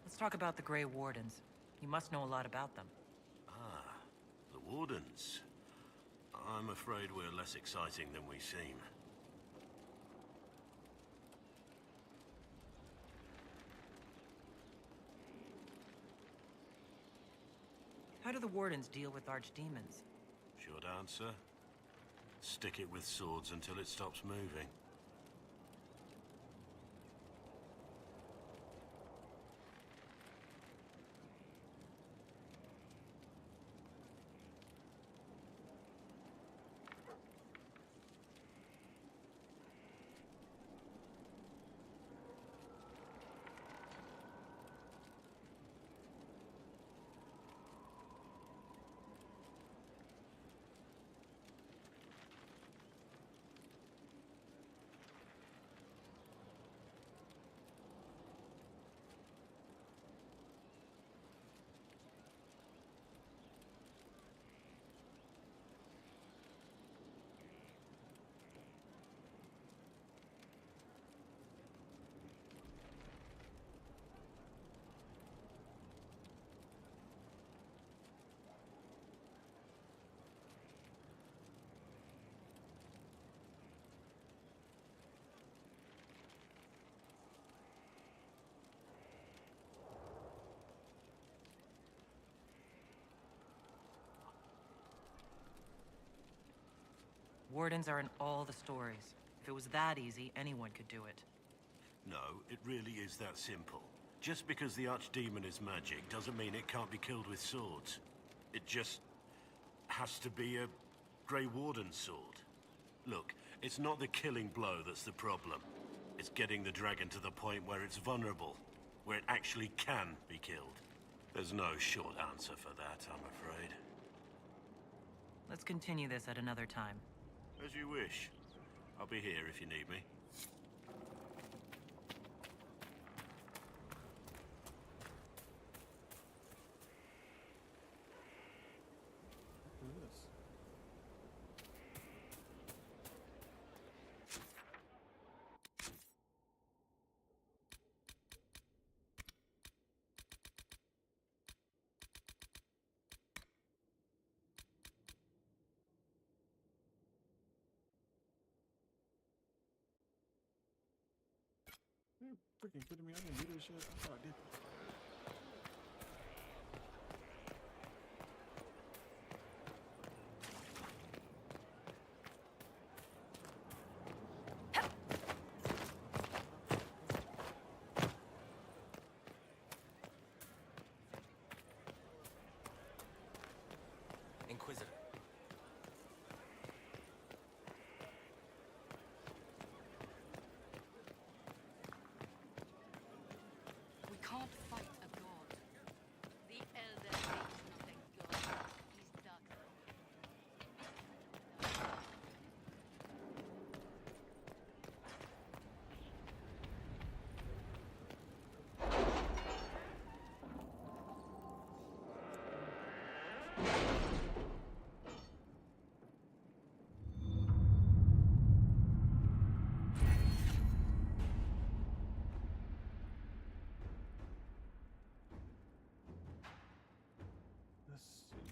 Let's talk about the Grey Wardens. You must know a lot about them. Ah, the Wardens. I'm afraid we're less exciting than we seem. How do the Wardens deal with archdemons? Short answer? Stick it with swords until it stops moving. Wardens are in all the stories. If it was that easy, anyone could do it. No, it really is that simple. Just because the Archdemon is magic doesn't mean it can't be killed with swords. It just has to be a Grey Warden sword. Look, it's not the killing blow that's the problem. It's getting the dragon to the point where it's vulnerable, where it actually can be killed. There's no short answer for that, I'm afraid. Let's continue this at another time. As you wish. I'll be here if you need me. Who's this? You freaking kidding me? I didn't do this shit. I thought I did. Inquisitor. We can't fight a god. The Elder is not a god. He's dark. Let's see.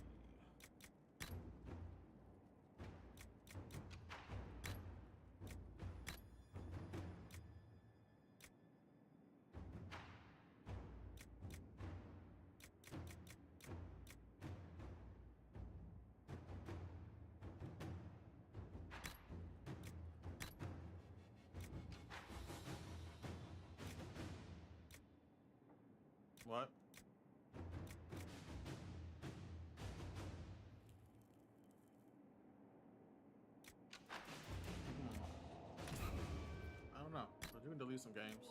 What? I don't know, but you can delete some games.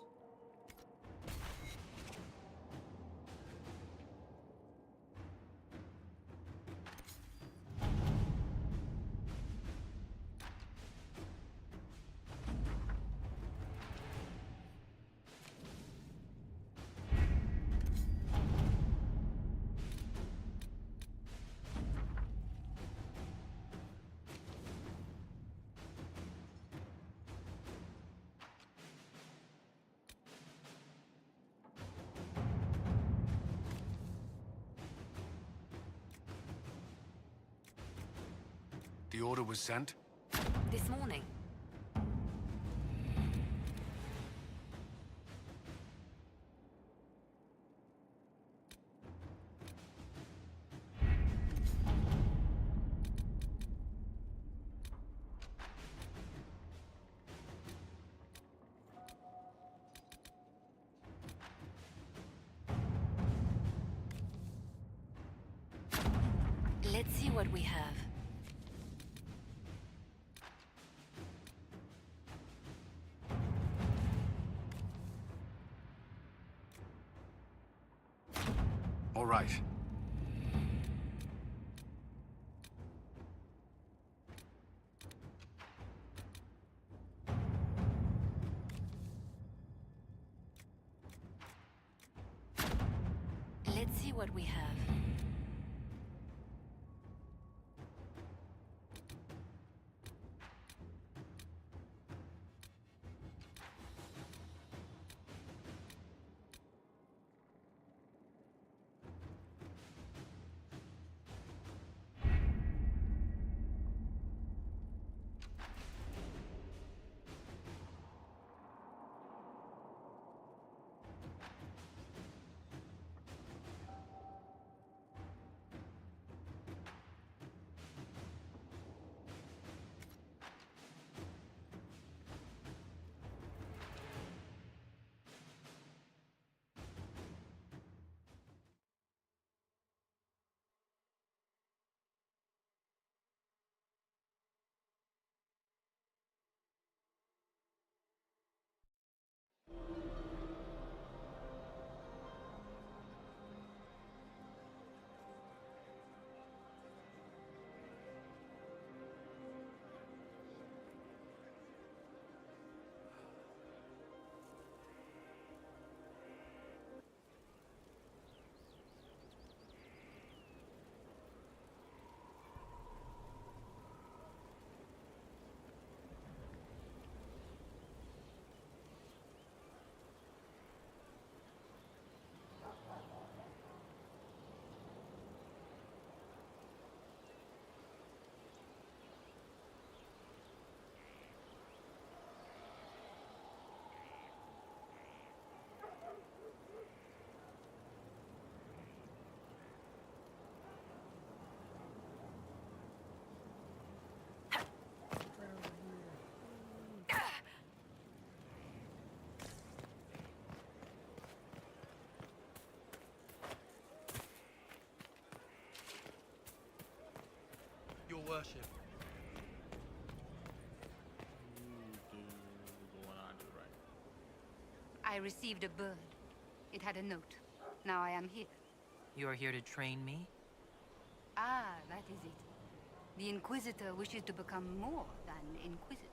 The order was sent? This morning. Let's see what we have. All right. Let's see what we have. Your worship. You do the one I do, right? I received a bird. It had a note. Now I am here. You are here to train me? Ah, that is it. The Inquisitor wishes to become more than Inquisitor.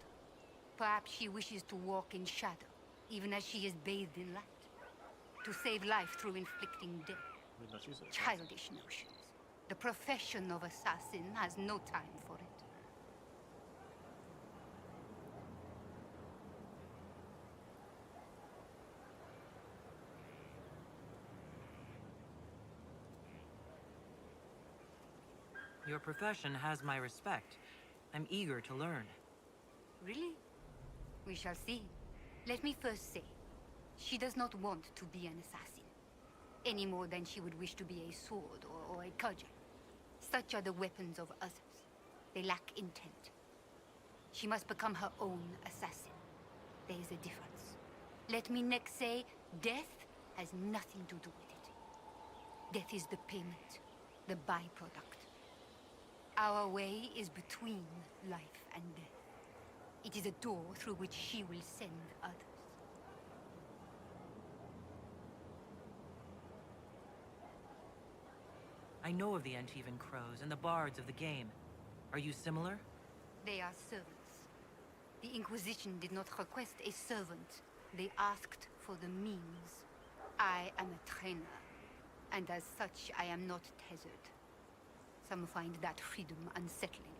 Perhaps she wishes to walk in shadow, even as she is bathed in light. To save life through inflicting death. No, she's a- Childish notions. The profession of assassin has no time for it. Your profession has my respect. I'm eager to learn. Really? We shall see. Let me first say, she does not want to be an assassin. Any more than she would wish to be a sword or a cudgel. Such are the weapons of others. They lack intent. She must become her own assassin. There is a difference. Let me next say, death has nothing to do with it. Death is the payment, the byproduct. Our way is between life and death. It is a door through which she will send others. I know of the Antivan Crows and the bards of the game. Are you similar? They are servants. The Inquisition did not request a servant. They asked for the means. I am a trainer, and as such, I am not tethered. Some find that freedom unsettling.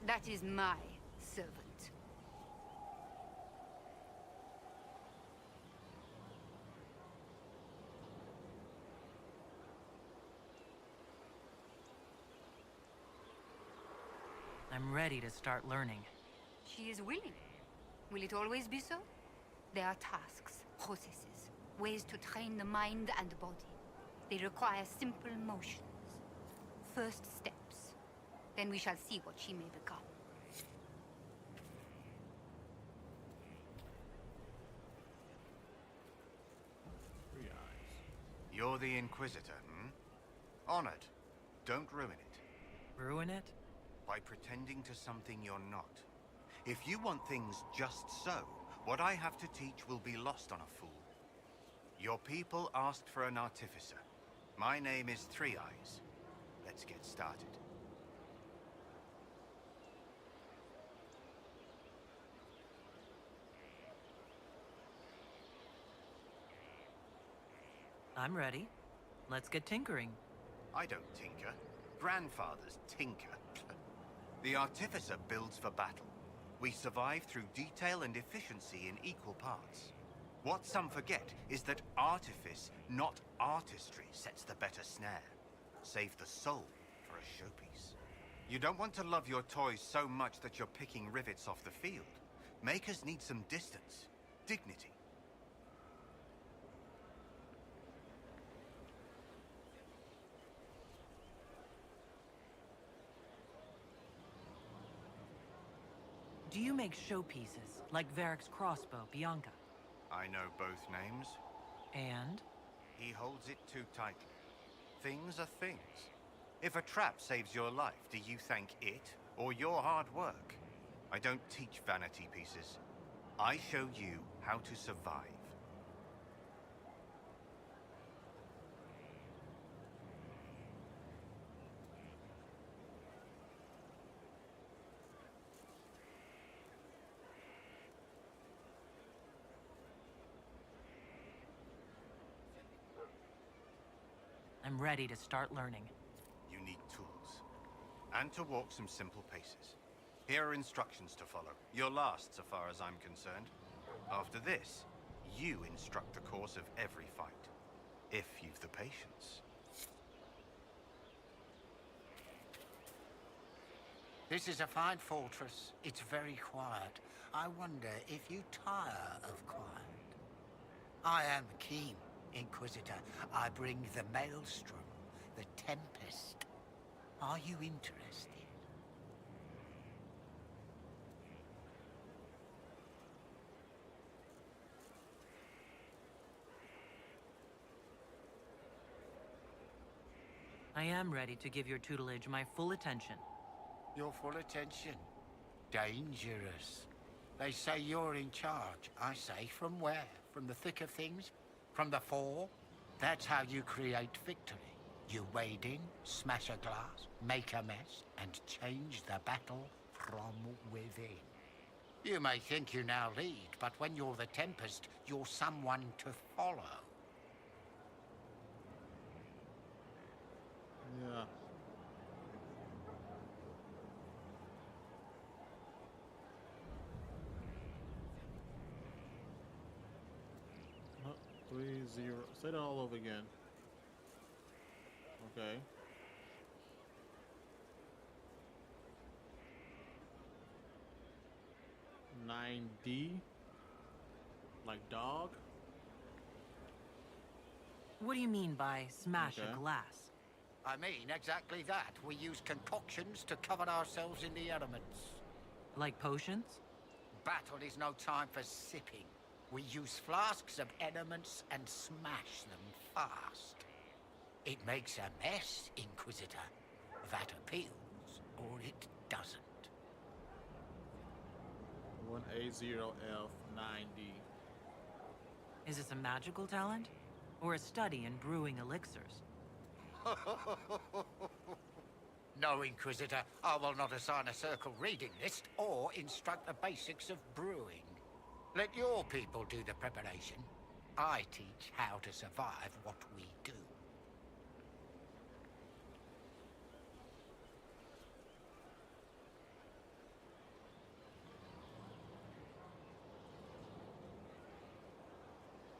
That is my servant. I'm ready to start learning. She is willing. Will it always be so? There are tasks, processes, ways to train the mind and body. They require simple motions. First steps. Then we shall see what she may become. Three eyes. You're the Inquisitor, hmm? Honored. Don't ruin it. Ruin it? By pretending to something you're not. If you want things just so, what I have to teach will be lost on a fool. Your people asked for an artificer. My name is Three Eyes. Let's get started. I'm ready. Let's get tinkering. I don't tinker. Grandfathers tinker. The Artificer builds for battle. We survive through detail and efficiency in equal parts. What some forget is that artifice, not artistry, sets the better snare. Save the soul for a showpiece. You don't want to love your toys so much that you're picking rivets off the field. Makers need some distance, dignity. Do you make showpieces, like Varric's crossbow, Bianca? I know both names. And? He holds it too tightly. Things are things. If a trap saves your life, do you thank it or your hard work? I don't teach vanity pieces. I show you how to survive. I'm ready to start learning. You need tools. And to walk some simple paces. Here are instructions to follow. Your last, so far as I'm concerned. After this, you instruct the course of every fight. If you've the patience. This is a fine fortress. It's very quiet. I wonder if you tire of quiet. I am keen, Inquisitor. I bring the Maelstrom, the Tempest. Are you interested? I am ready to give your tutelage my full attention. Your full attention? Dangerous. They say you're in charge. I say, from where? From the thick of things? From the fore? That's how you create victory. You wade in, smash a glass, make a mess, and change the battle from within. You may think you now lead, but when you're the Tempest, you're someone to follow. Yeah. Oh, 3-0. Say that all over again. Okay. $9D? Like dog? What do you mean by smash Okay. a glass? I mean exactly that. We use concoctions to cover ourselves in the elements. Like potions? Battle is no time for sipping. We use flasks of elements and smash them fast. It makes a mess, Inquisitor. That appeals, or it doesn't. 1A0F9D. Is this a magical talent? Or a study in brewing elixirs? No, Inquisitor. I will not assign a circle reading list or instruct the basics of brewing. Let your people do the preparation. I teach how to survive what we do.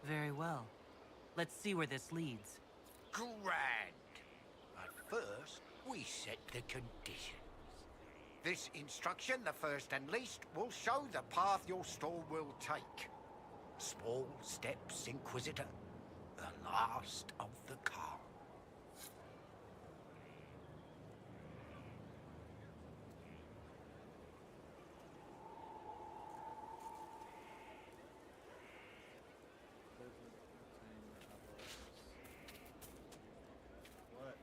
Very well. Let's see where this leads. Grand. But first, we set the conditions. This instruction, the first and least, will show the path your store will take. Small steps, Inquisitor. The last of the calm. What?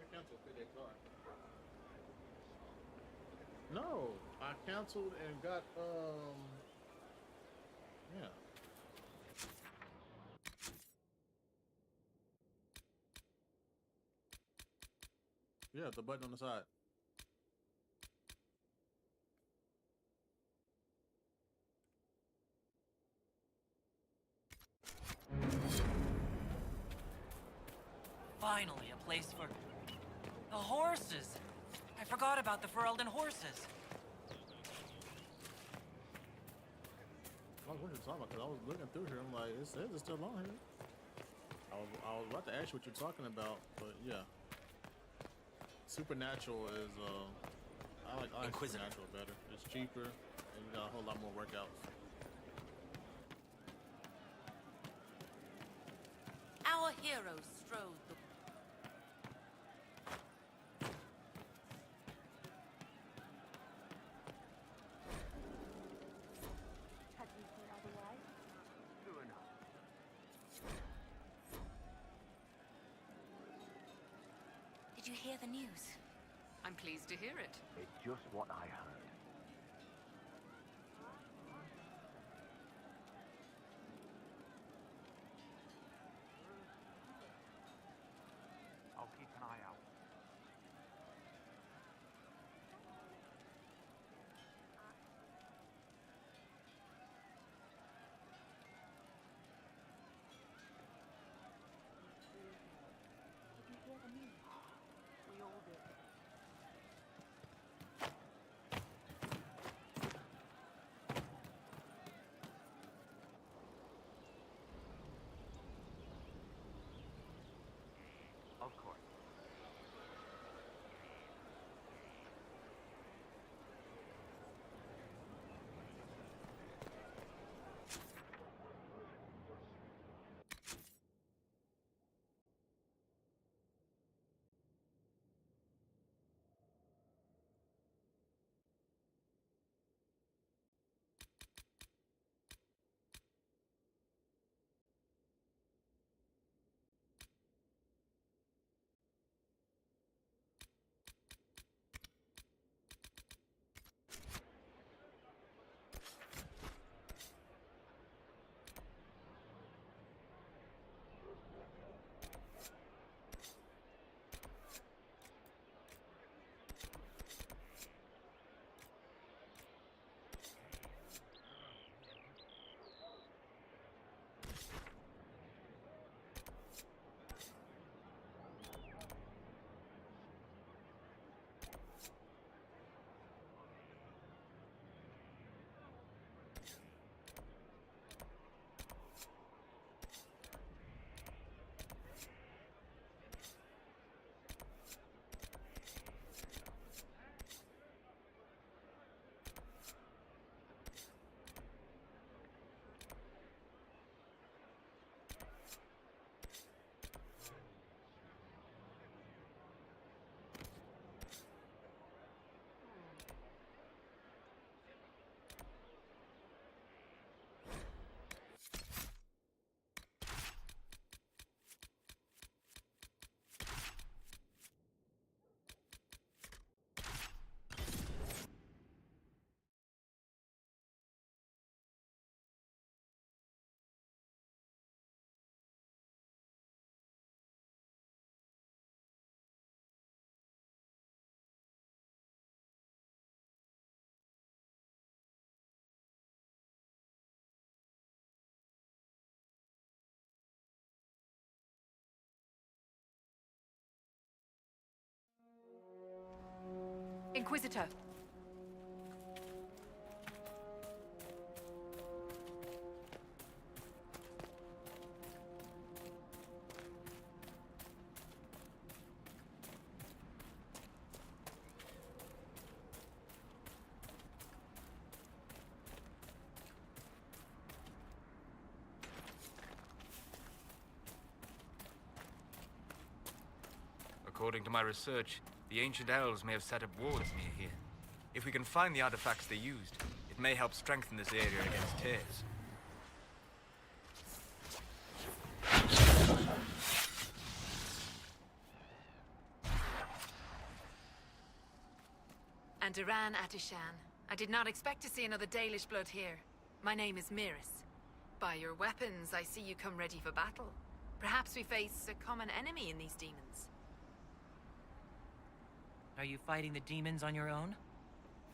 I canceled the car. No, I canceled and got yeah. Yeah, the button on the side. Finally, a place for... the horses! I forgot about the Ferelden horses. fuck what you're talking about, because I was looking through here. I'm like, it says it's still on here. I was about to ask you what you're talking about, but yeah. Supernatural is, I like Supernatural better. It's cheaper, and you got a whole lot more workouts. Our heroes strode the... Did you hear the news? I'm pleased to hear it. It's just what I heard. I'll keep an eye out. Did you hear the news? We all did. Of course. Inquisitor. According to my research, the ancient elves may have set up wards near here. If we can find the artifacts they used, it may help strengthen this area against tears. And Iran Atishan. I did not expect to see another Dalish blood here. My name is Miris. By your weapons, I see you come ready for battle. Perhaps we face a common enemy in these demons. Are you fighting the demons on your own?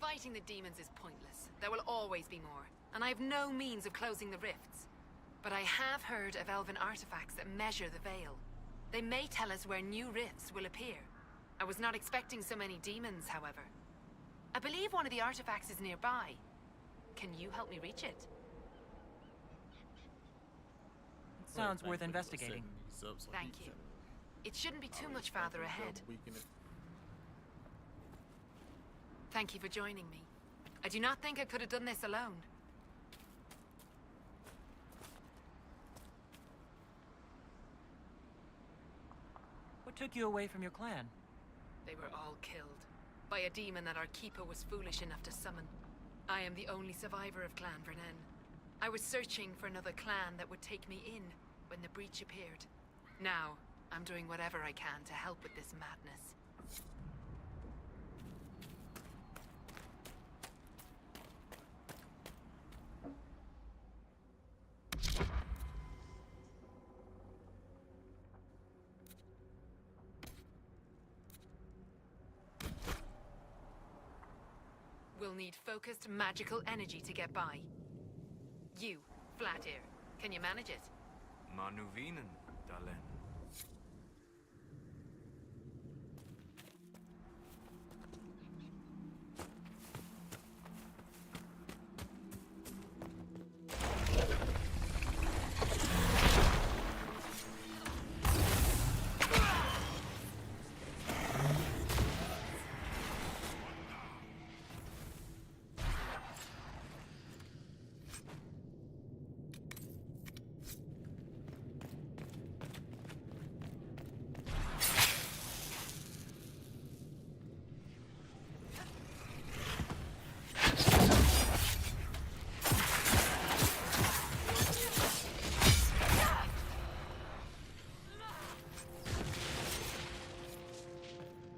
Fighting the demons is pointless. There will always be more, and I have no means of closing the rifts. But I have heard of elven artifacts that measure the veil. They may tell us where new rifts will appear. I was not expecting so many demons, however. I believe one of the artifacts is nearby. Can you help me reach it? sounds worth thankfully, investigating. he's up, so Thank he you. can It shouldn't be too already much farther fucking ahead. weaken it. Thank you for joining me. I do not think I could have done this alone. What took you away from your clan? They were all killed by a demon that our keeper was foolish enough to summon. I am the only survivor of Clan Vernen. I was searching for another clan that would take me in when the breach appeared. Now, I'm doing whatever I can to help with this madness. We'll need focused magical energy to get by. You, Flatear, can you manage it? Manuvinen, Dalen.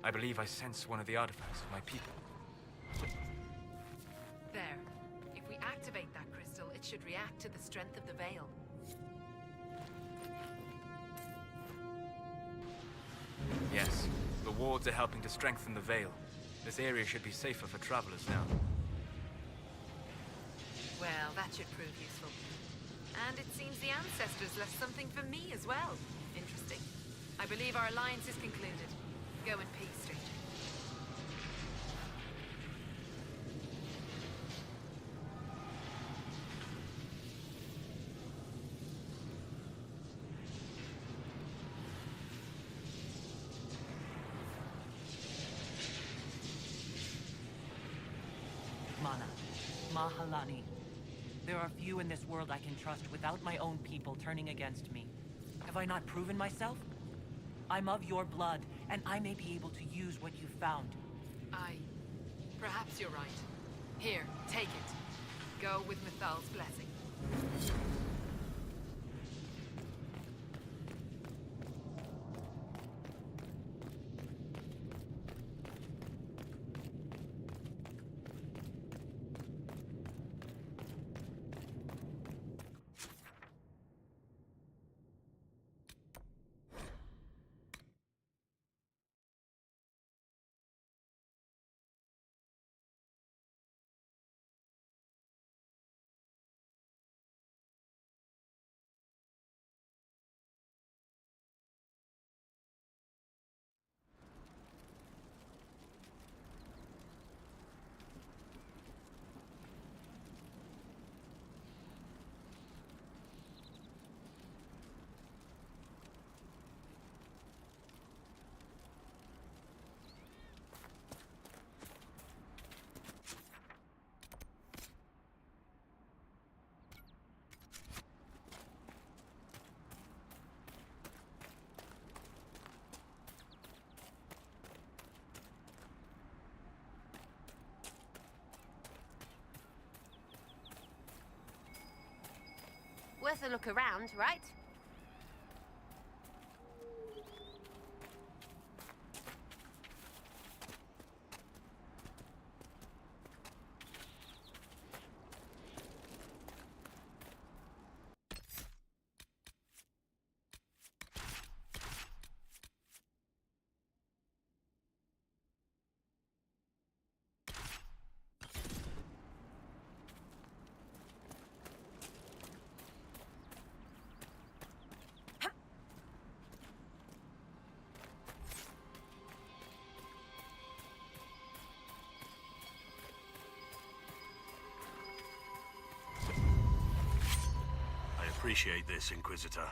I believe I sense one of the artifacts of my people. There. If we activate that crystal, it should react to the strength of the veil. Yes, the wards are helping to strengthen the veil. This area should be safer for travelers now. Well, that should prove useful. And it seems the ancestors left something for me as well. Interesting. I believe our alliance is concluded. Go in peace, stranger. Mana. Mahalani. There are few in this world I can trust without my own people turning against me. Have I not proven myself? I'm of your blood, and I may be able to use what you found. Perhaps you're right. Here, take it. Go with Mithal's blessing. Worth a look around, right? Appreciate this, Inquisitor.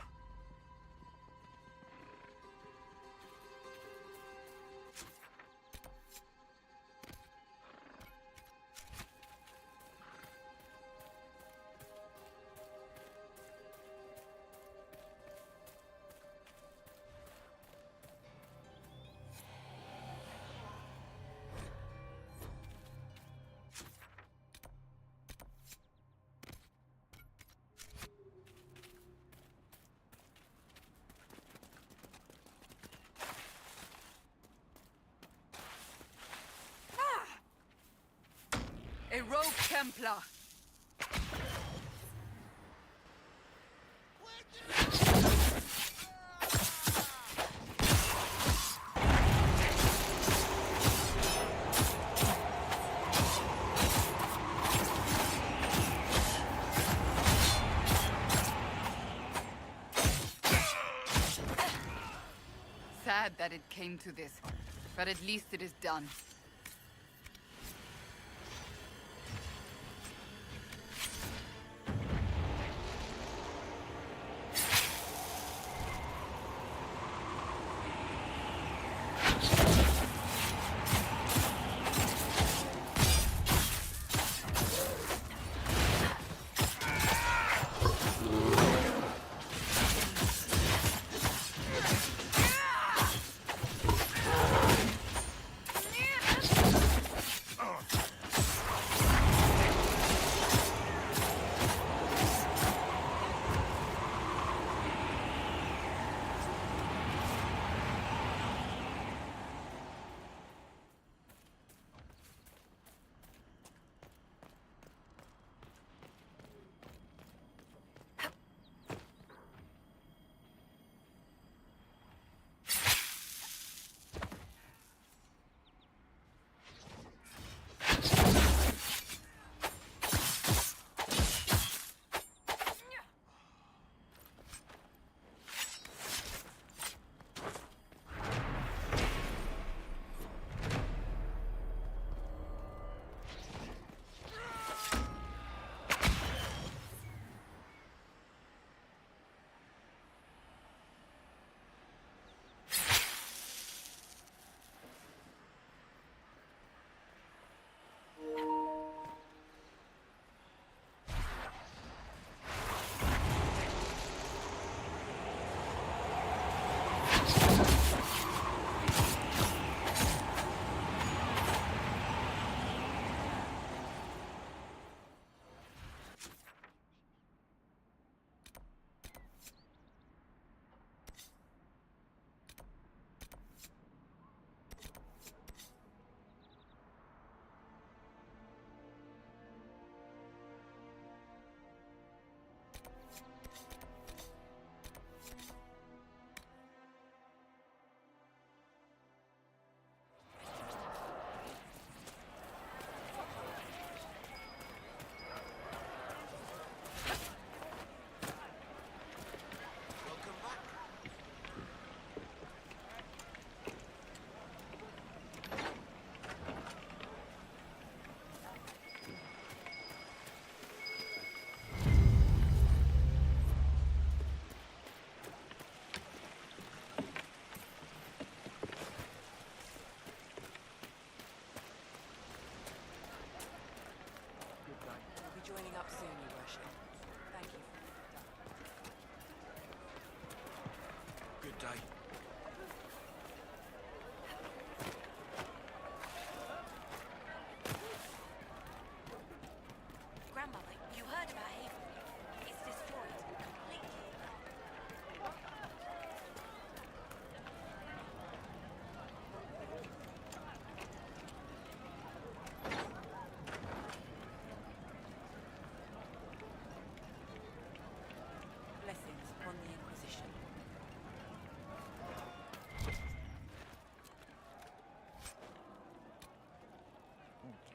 Templar! Sad that it came to this, but at least it is done. Joining up soon, Your Worship. Thank you. Good day. Grandmother, you heard about Haven. It's destroyed completely. Blessings upon the Inquisition.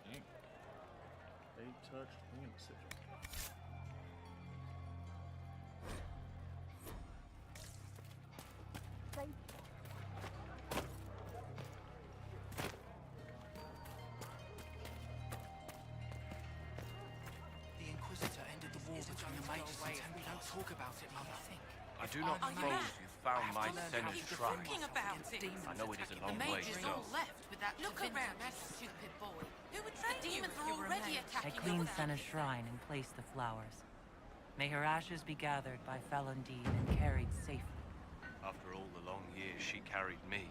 Okay. They touched me in the sigil. The Inquisitor ended the war between the mages and Templar. Don't talk about it, Mother. I do not suppose you found my Senna's shrine. about it. I know it is a long The way mages to go. all left with that Look around, that stupid boy. Who would train the demons are already I attacking cleaned the Senna's shrine and placed the flowers. May her ashes be gathered by Falundine and carried safely. After all the long years she carried me,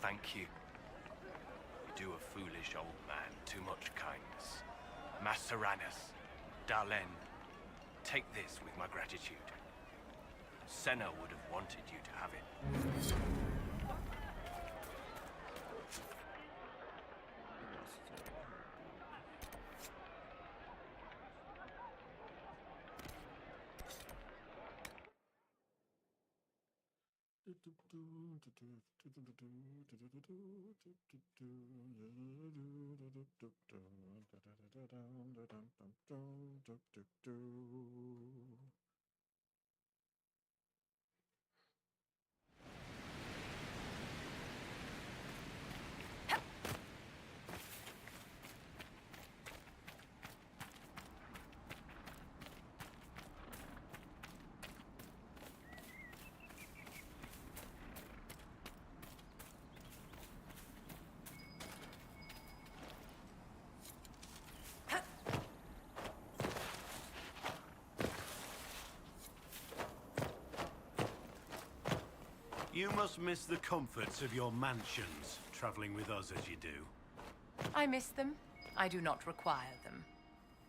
thank you. You do a foolish old man too much kindness. Maceranus, Dalen, take this with my gratitude. Senna would have wanted you to have it. You must miss the comforts of your mansions, traveling with us as you do. I miss them. I do not require them.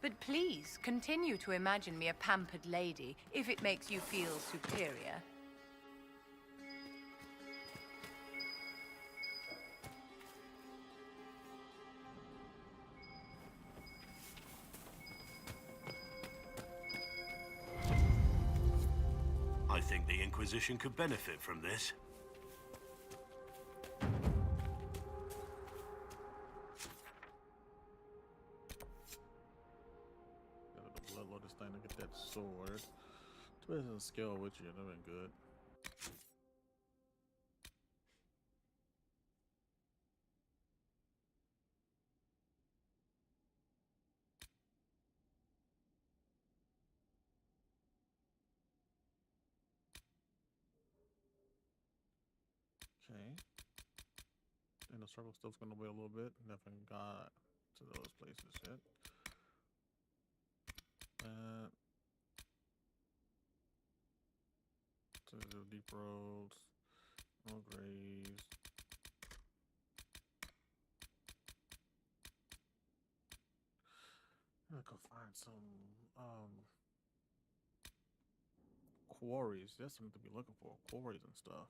But please, continue to imagine me a pampered lady, if it makes you feel superior. I think the Inquisition could benefit from this. Gotta bloodload this thing to get that sword. Too bad it's a skill with you, that been good. Okay. And the circle stuff's gonna wait a little bit. Haven't got to those places yet. To the deep roads, no graves. I'm gonna go find some quarries. That's something to be looking for. Quarries and stuff.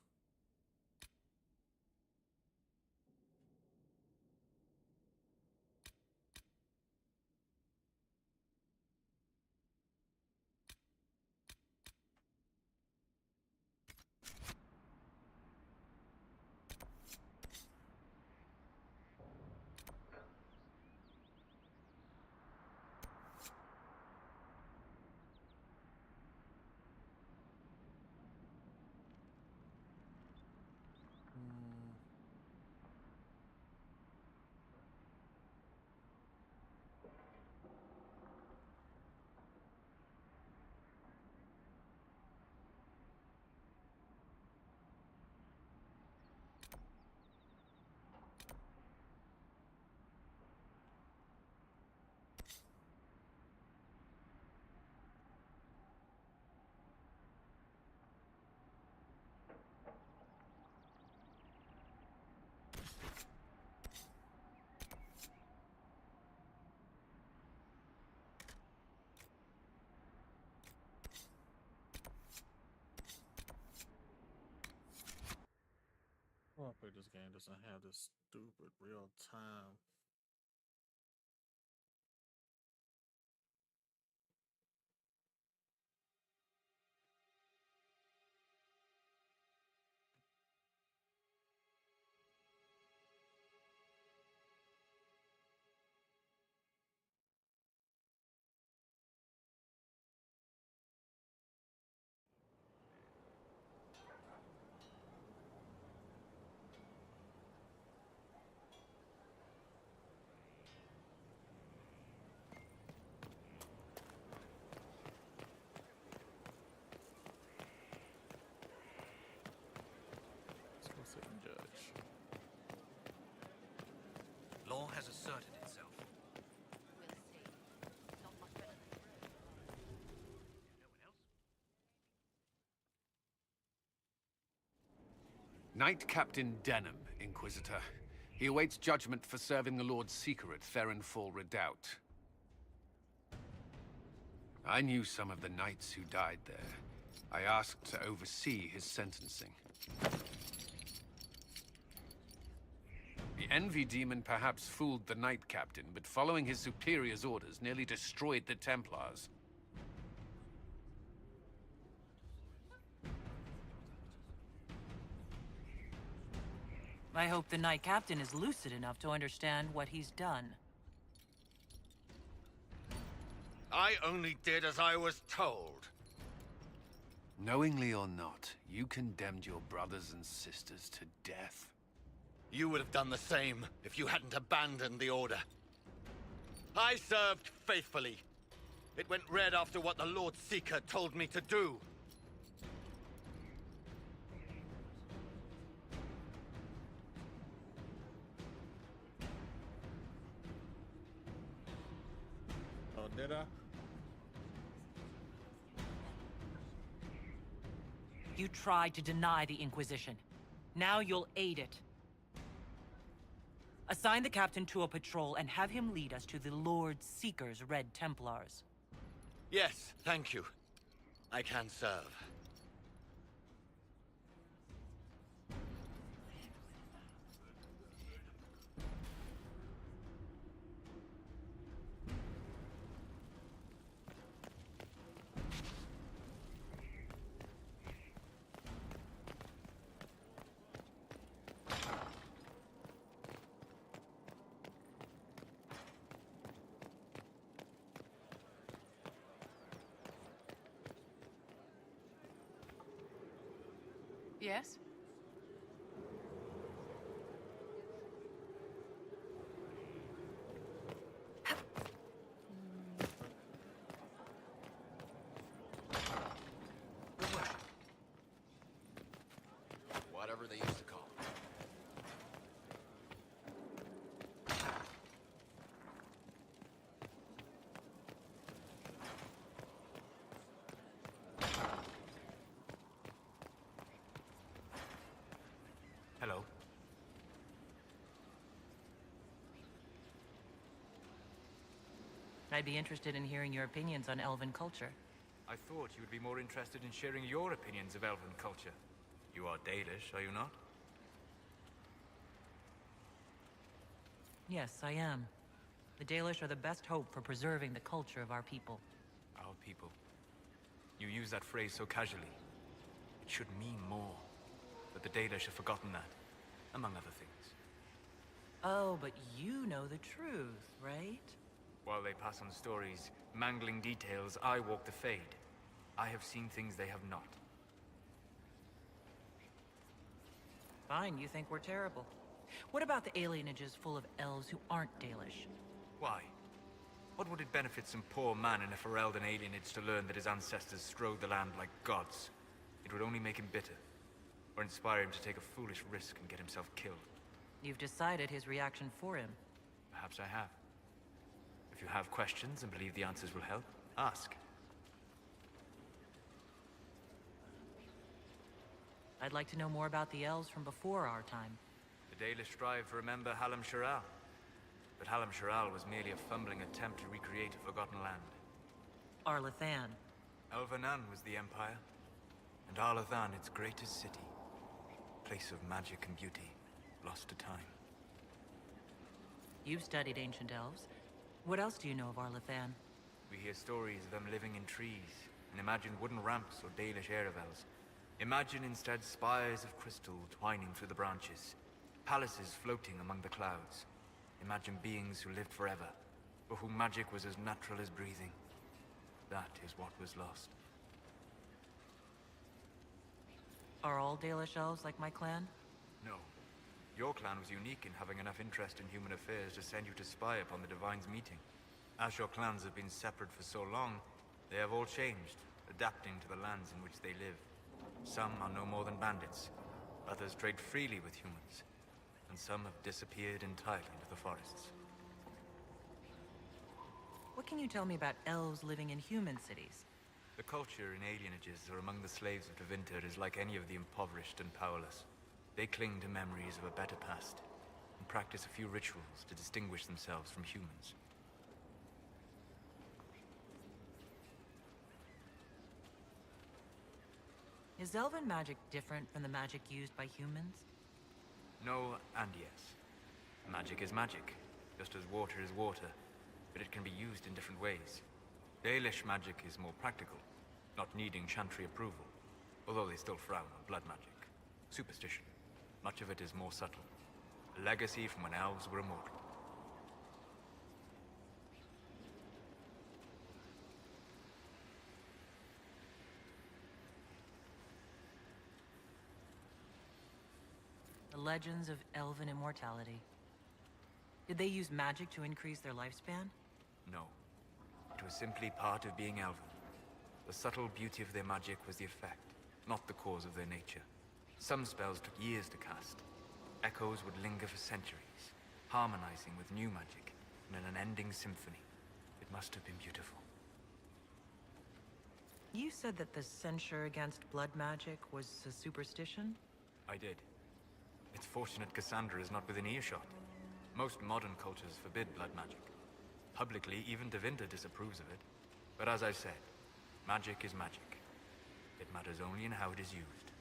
Hopefully this game doesn't have this stupid real time. Let's go sit and judge. Law has asserted itself. We'll see. Not much better than Knight Captain Denham, Inquisitor. He awaits judgment for serving the Lord Seeker at Therenfall Redoubt. I knew some of the knights who died there. I asked to oversee his sentencing. The Envy Demon perhaps fooled the Knight Captain, but following his superior's orders nearly destroyed the Templars. I hope the Knight Captain is lucid enough to understand what he's done. I only did as I was told. Knowingly or not, you condemned your brothers and sisters to death. You would have done the same if you hadn't abandoned the Order. I served faithfully. It went red after what the Lord Seeker told me to do. Oh, did I? You tried to deny the Inquisition. Now you'll aid it. Assign the captain to a patrol and have him lead us to the Lord Seeker's Red Templars. Yes, thank you. I can serve. Yes? Whatever they used to call it. Hello. I'd be interested in hearing your opinions on elven culture. I thought you would be more interested in sharing your opinions of elven culture. You are Dalish, are you not? Yes, I am. The Dalish are the best hope for preserving the culture of our people. Our people. You use that phrase so casually. It should mean more. But the Dalish have forgotten that, among other things. Oh, but you know the truth, right? While they pass on stories, mangling details, I walk the Fade. I have seen things they have not. Fine, you think we're terrible. What about the alienages full of elves who aren't Dalish? Why? What would it benefit some poor man in a Ferelden alienage to learn that his ancestors strode the land like gods? It would only make him bitter, or inspire him to take a foolish risk and get himself killed. You've decided his reaction for him. Perhaps I have. If you have questions and believe the answers will help, ask. I'd like to know more about the elves from before our time. The Dalish strive to remember Hallam Shiral. But Hallam Shiral was merely a fumbling attempt to recreate a forgotten land. Arlathan. Elvanan was the Empire, and Arlathan its greatest city. Place of magic and beauty, lost to time. You've studied ancient elves. What else do you know of Arlathan? We hear stories of them living in trees, and imagine wooden ramps or Dalish Erebels. Imagine instead spires of crystal twining through the branches, palaces floating among the clouds. Imagine beings who lived forever, for whom magic was as natural as breathing. That is what was lost. Are all Dalish elves like my clan? No. Your clan was unique in having enough interest in human affairs to send you to spy upon the Divine's meeting. As your clans have been separate for so long, they have all changed, adapting to the lands in which they live. Some are no more than bandits, others trade freely with humans, and some have disappeared entirely into the forests. What can you tell me about elves living in human cities? The culture in alienages or among the slaves of Tevinter is like any of the impoverished and powerless. They cling to memories of a better past, and practice a few rituals to distinguish themselves from humans. Is elven magic different from the magic used by humans? No and yes. Magic is magic, just as water is water, but it can be used in different ways. Dalish magic is more practical, not needing chantry approval, although they still frown on blood magic. Superstition. Much of it is more subtle. A legacy from when elves were immortal. The legends of elven immortality. Did they use magic to increase their lifespan? No. It was simply part of being elven. The subtle beauty of their magic was the effect, not the cause of their nature. Some spells took years to cast. Echoes would linger for centuries, harmonizing with new magic in an unending symphony. It must have been beautiful. You said that the censure against blood magic was a superstition? I did. It's fortunate Cassandra is not within earshot. Most modern cultures forbid blood magic. Publicly, even Devinter disapproves of it. But as I said, magic is magic. It matters only in how it is used.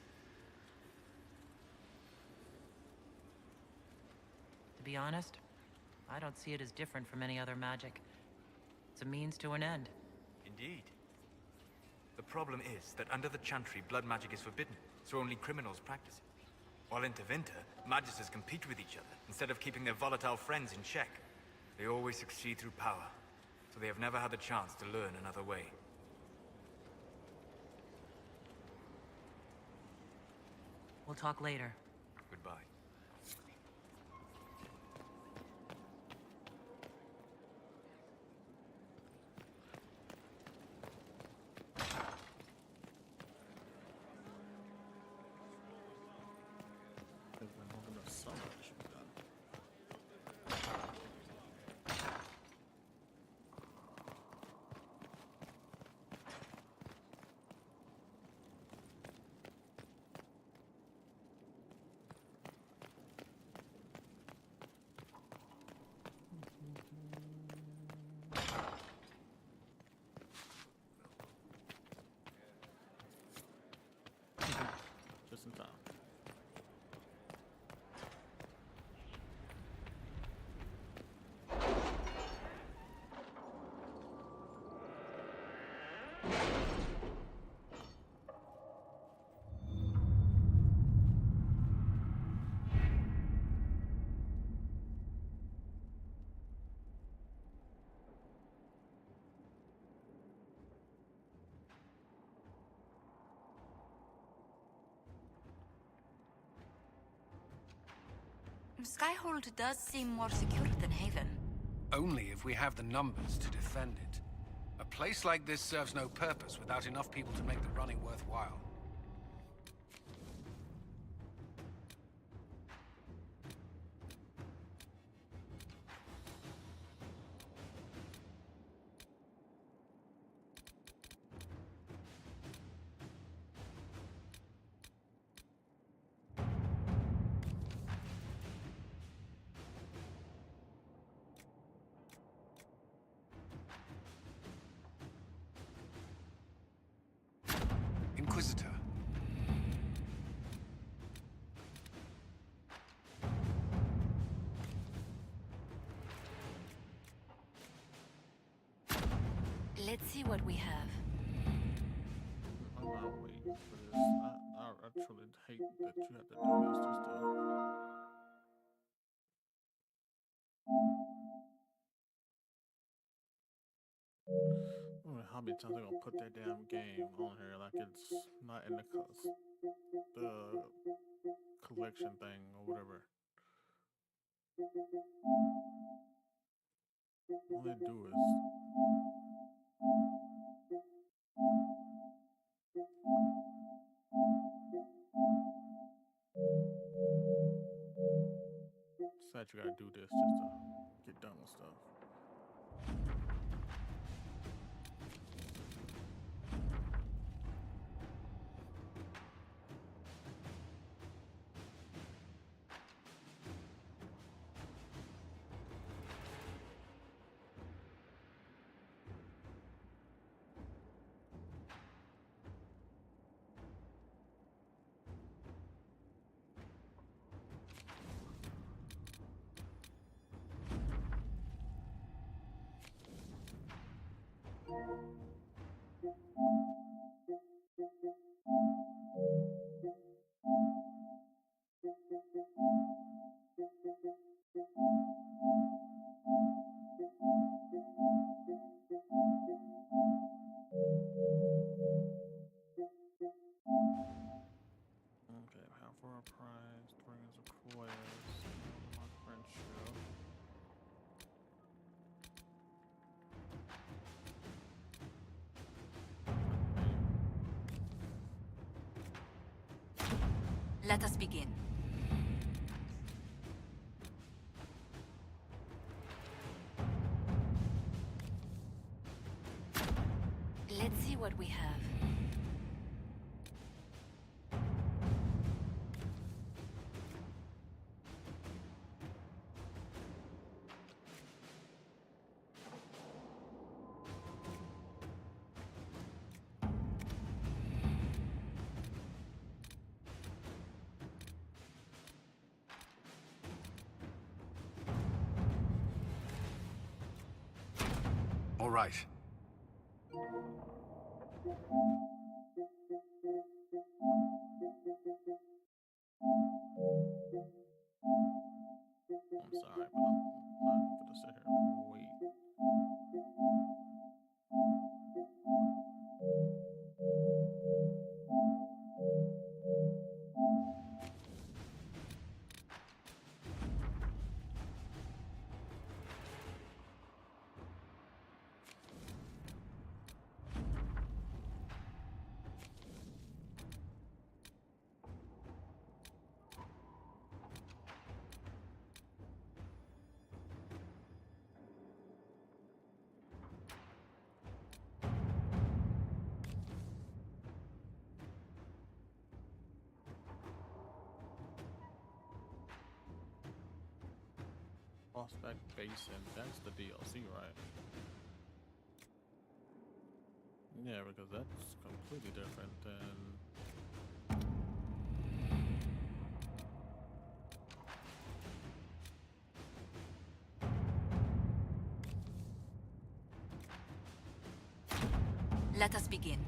To be honest, I don't see it as different from any other magic. It's a means to an end. Indeed. The problem is that under the Chantry, blood magic is forbidden, so only criminals practice it. While in Devinter, magisters compete with each other, instead of keeping their volatile friends in check. They always succeed through power, so they have never had the chance to learn another way. We'll talk later. Goodbye. I think we're moving to summer. It should be done. Just in time. Skyhold does seem more secure than Haven. Only if we have the numbers to defend it. A place like this serves no purpose without enough people to make the running worthwhile. Inquisitor. Let's see what we have. I'm not waiting for this. I truly hate that you have to do this just to... I don't know how many times they're gonna put that damn game on here like it's not in the collection thing or whatever. All they do is sad you gotta do this just to get done with stuff. Let us begin. Let's see what we have. All right. I'm sorry, but I'm not gonna sit here and wait. Prospect Basin, that's the DLC, right? Yeah, because that's completely different than... Let us begin.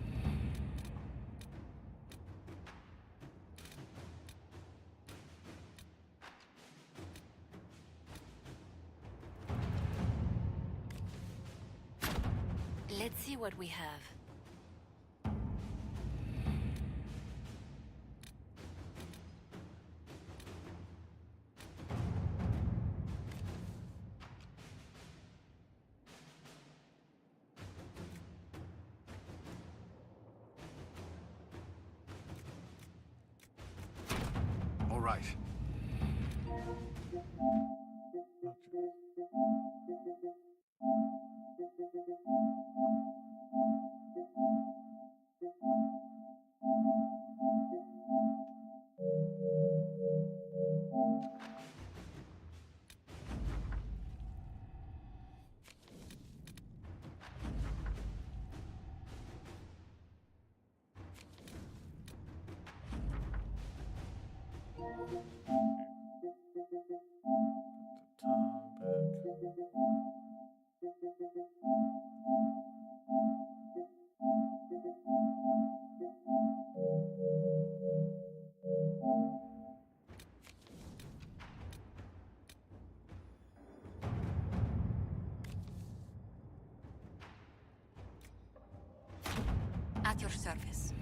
Let's see what we have. All right. At your service.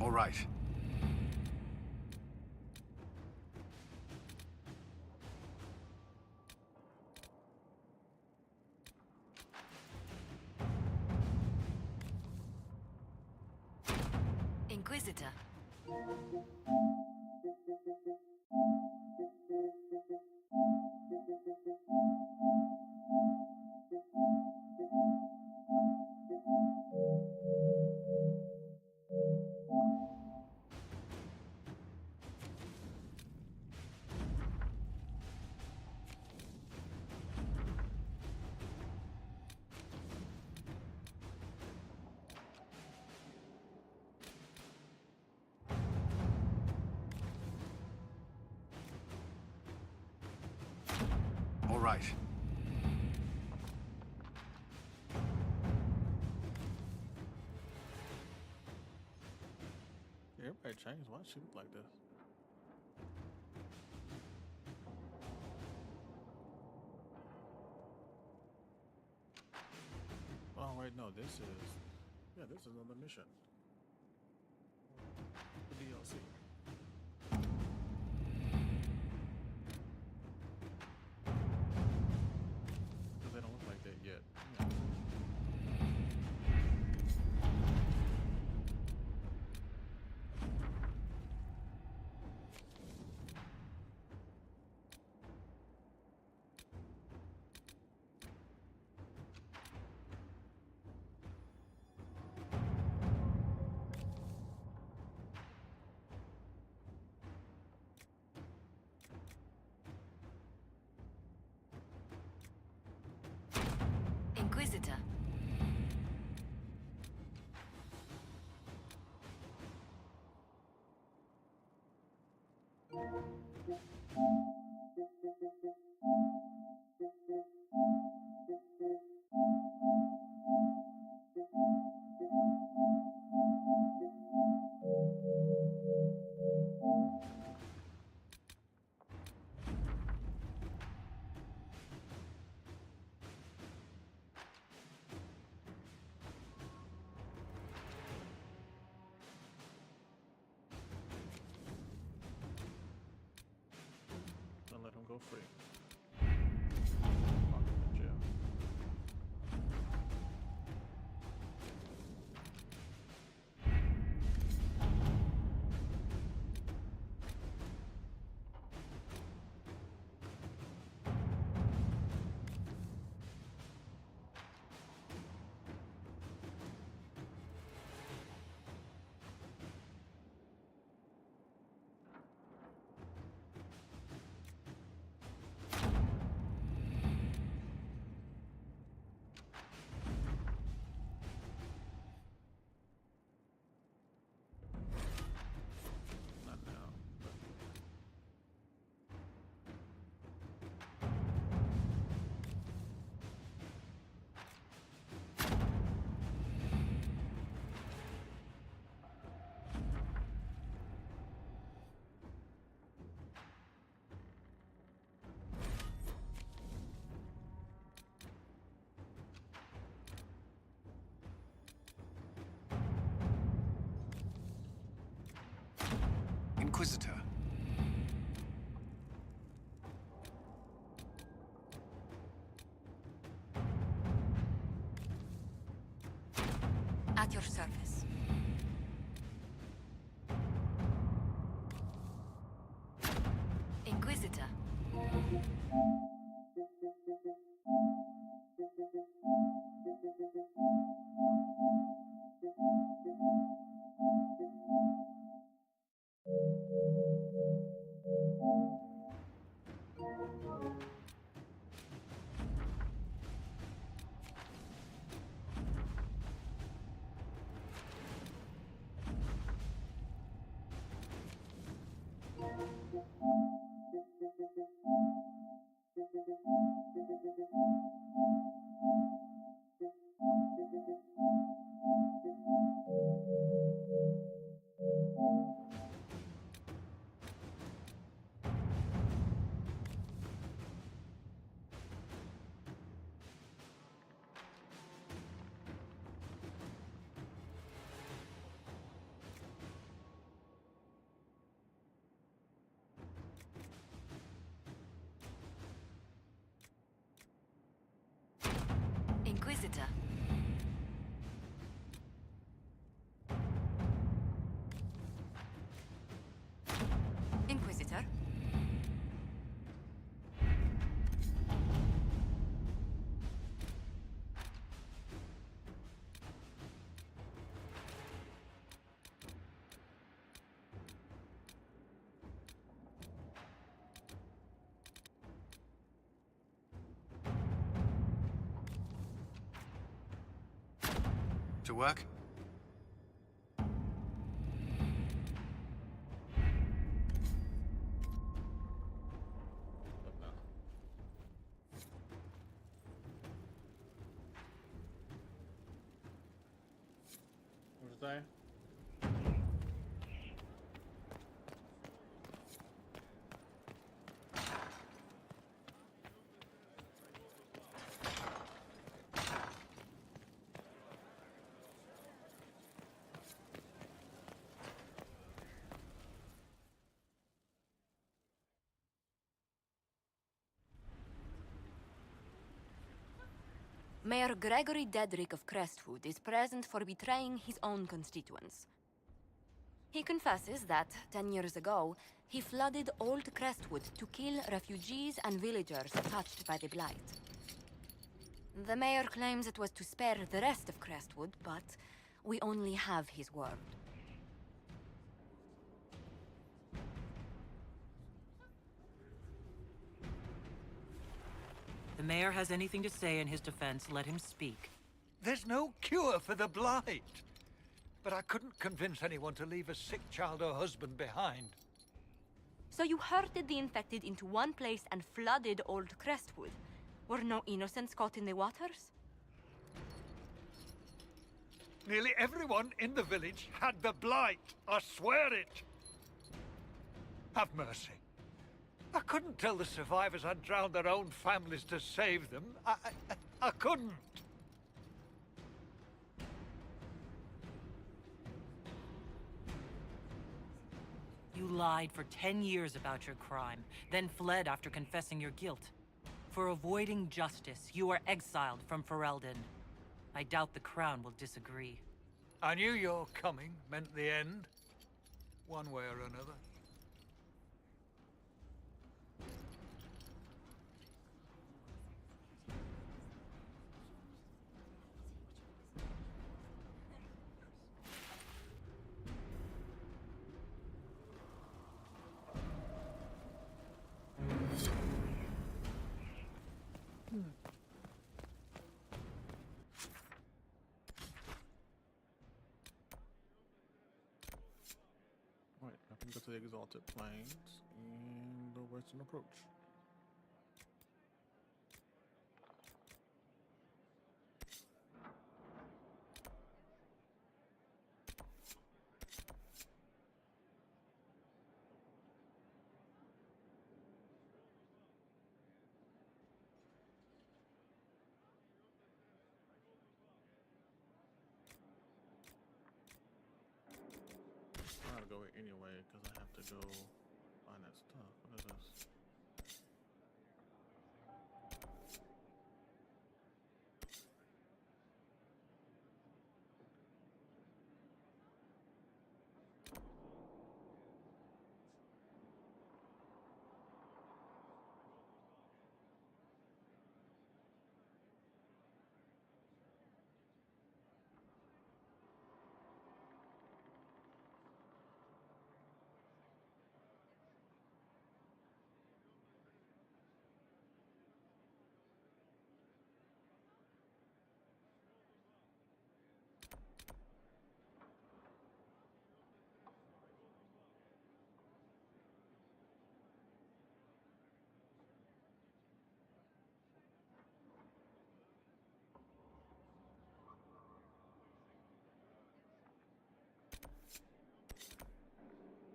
All right. Inquisitor. All right. Everybody changed. Why does she look like this? Oh wait, no, this is... Yeah, this is another mission. The DLC. Don't let him go free. Lock him in jail. Not now. Inquisitor. At your service. Inquisitor. Inquisitor. Inquisitor. To work? Look now. What's that? Mayor Gregory Dedrick of Crestwood is present for betraying his own constituents. He confesses that, 10 years ago, he flooded Old Crestwood to kill refugees and villagers touched by the Blight. The mayor claims it was to spare the rest of Crestwood, but we only have his word. The mayor has anything to say in his defense, let him speak. There's no cure for the Blight. But I couldn't convince anyone to leave a sick child or husband behind. So you herded the infected into one place and flooded Old Crestwood. Were no innocents caught in the waters? Nearly everyone in the village had the Blight. I swear it. Have mercy. I couldn't tell the survivors I'd drowned their own families to save them. I couldn't. You lied for 10 years about your crime, then fled after confessing your guilt. For avoiding justice, you are exiled from Ferelden. I doubt the Crown will disagree. I knew your coming meant the end, one way or another. Alright, I can go to the Exalted Plains and the Western Approach. I gotta go here anyway because I have to go find that stuff. What is this?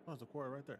Oh, there's a quarry right there.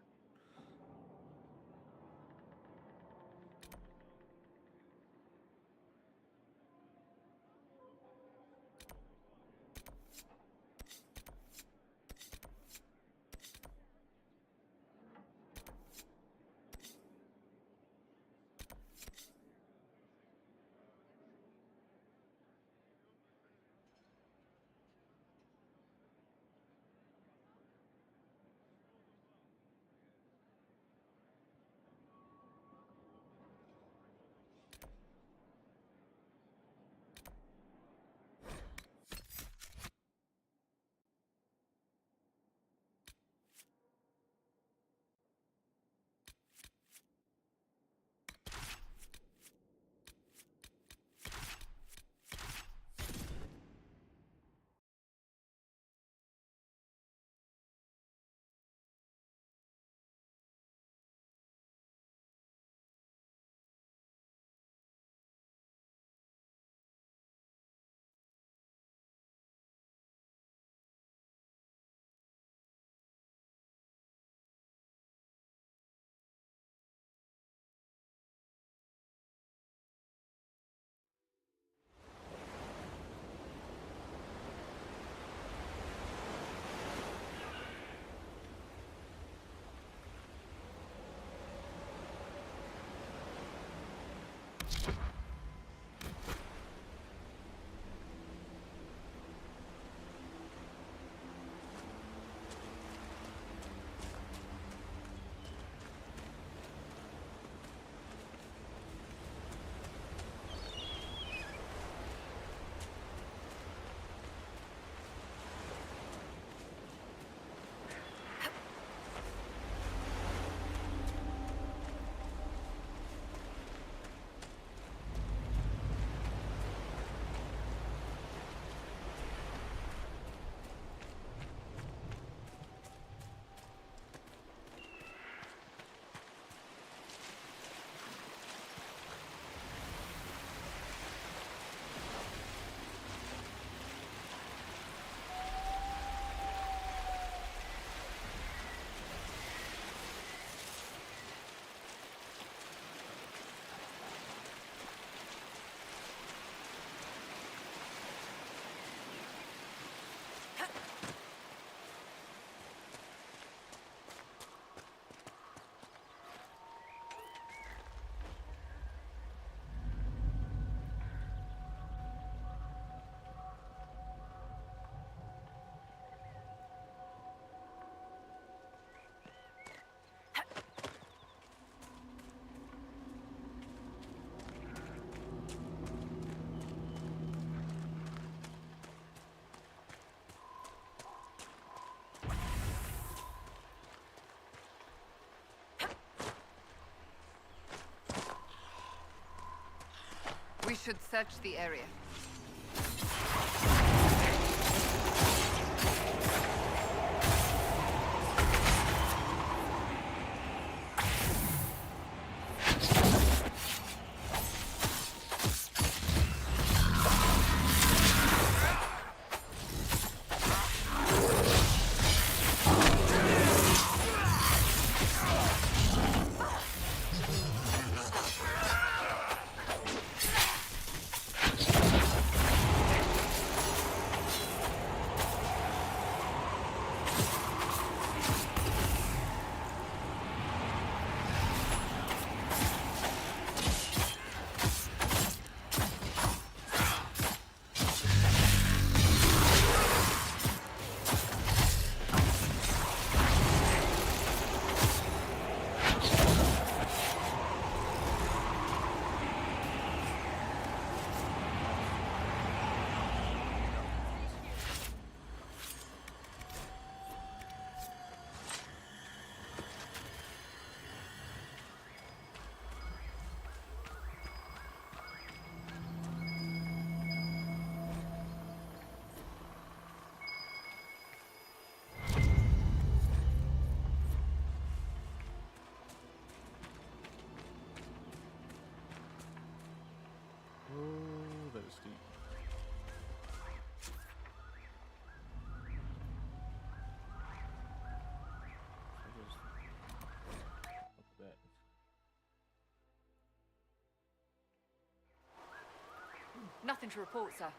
should search the area. Oh, that is steep. I just up that. Nothing to report, sir.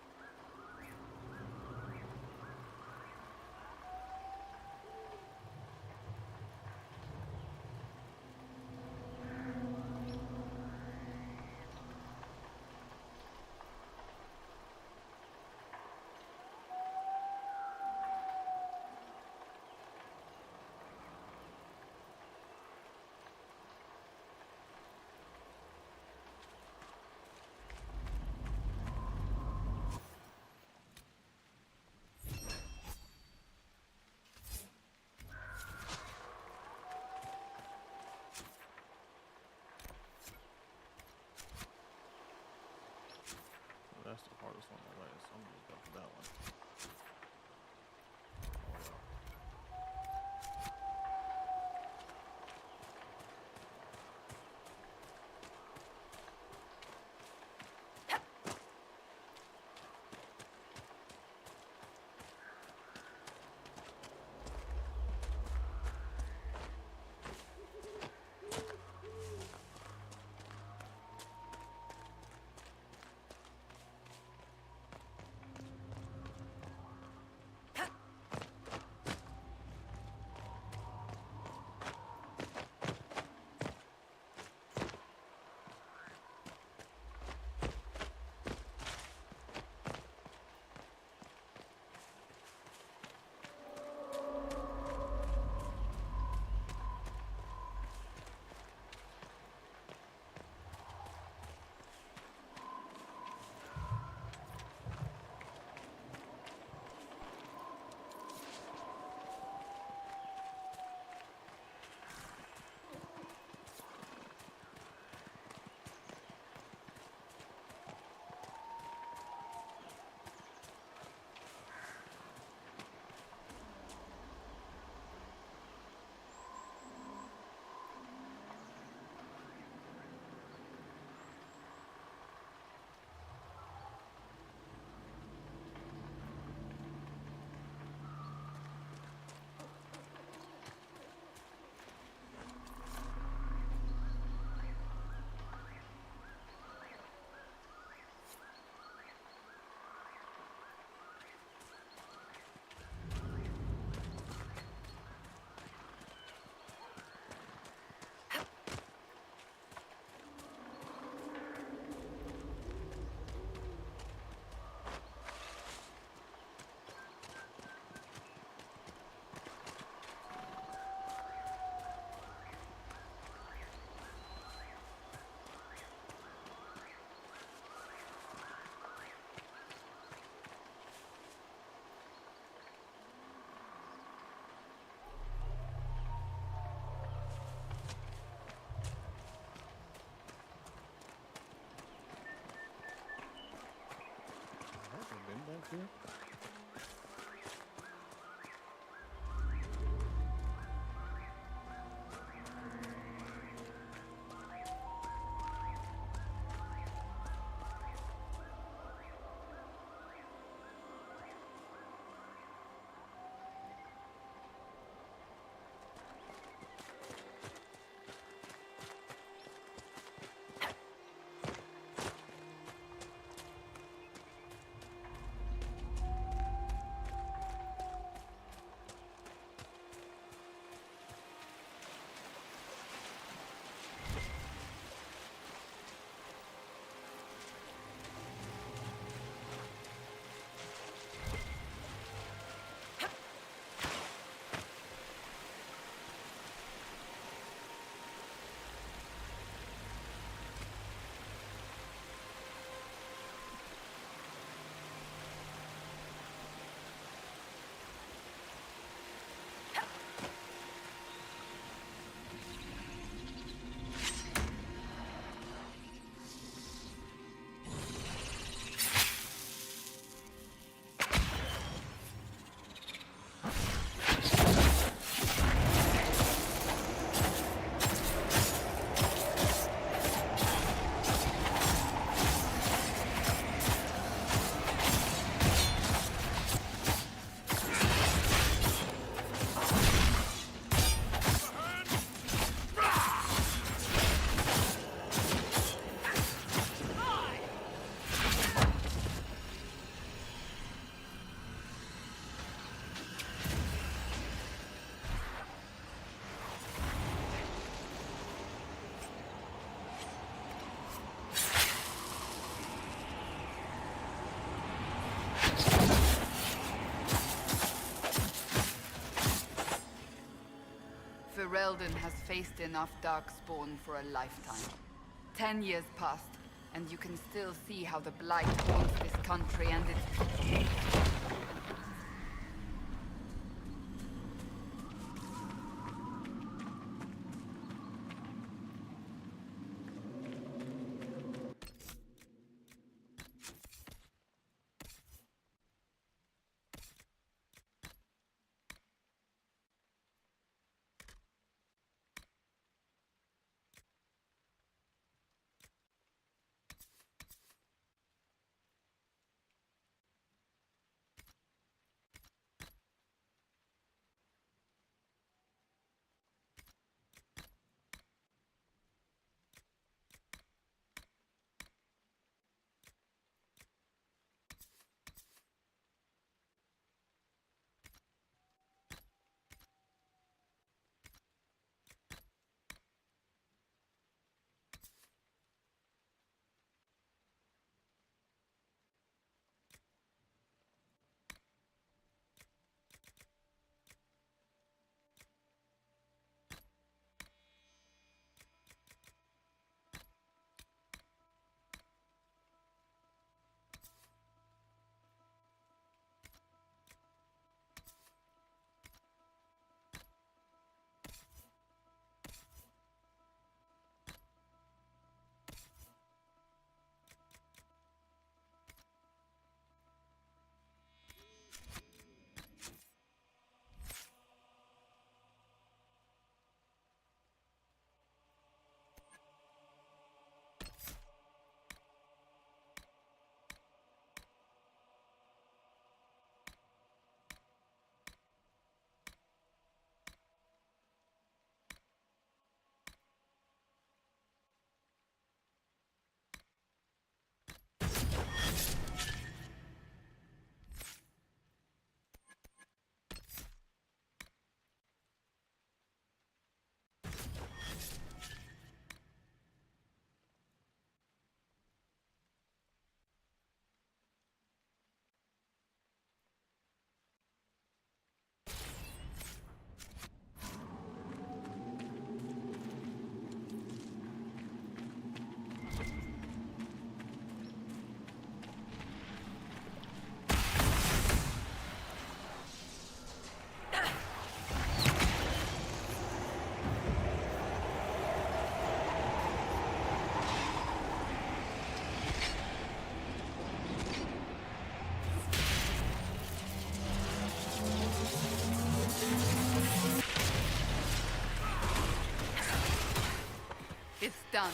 That's the hardest one on the list. I'm just go for that one. Weldon has faced enough Darkspawn for a lifetime. 10 years passed, and you can still see how the Blight haunts this country and its people. It's done.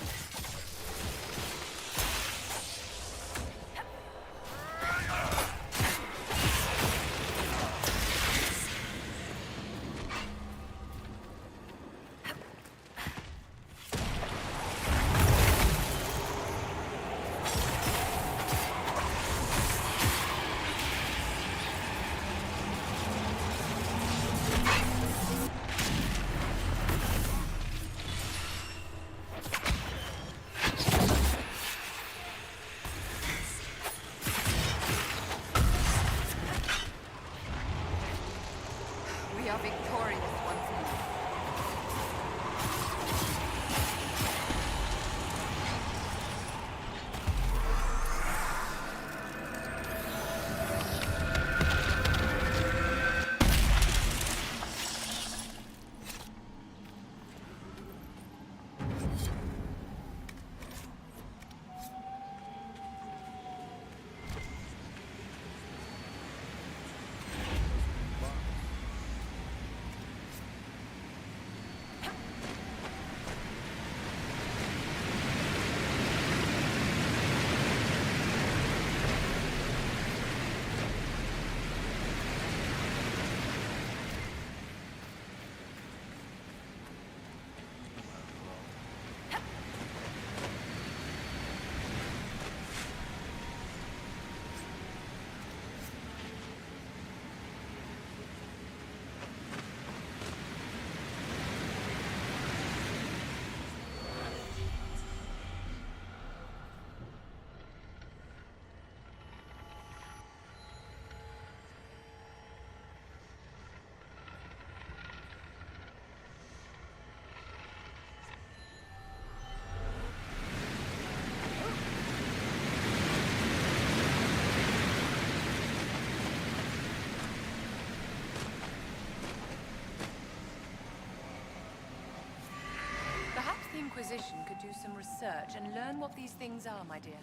Inquisition could do some research and learn what these things are, my dear.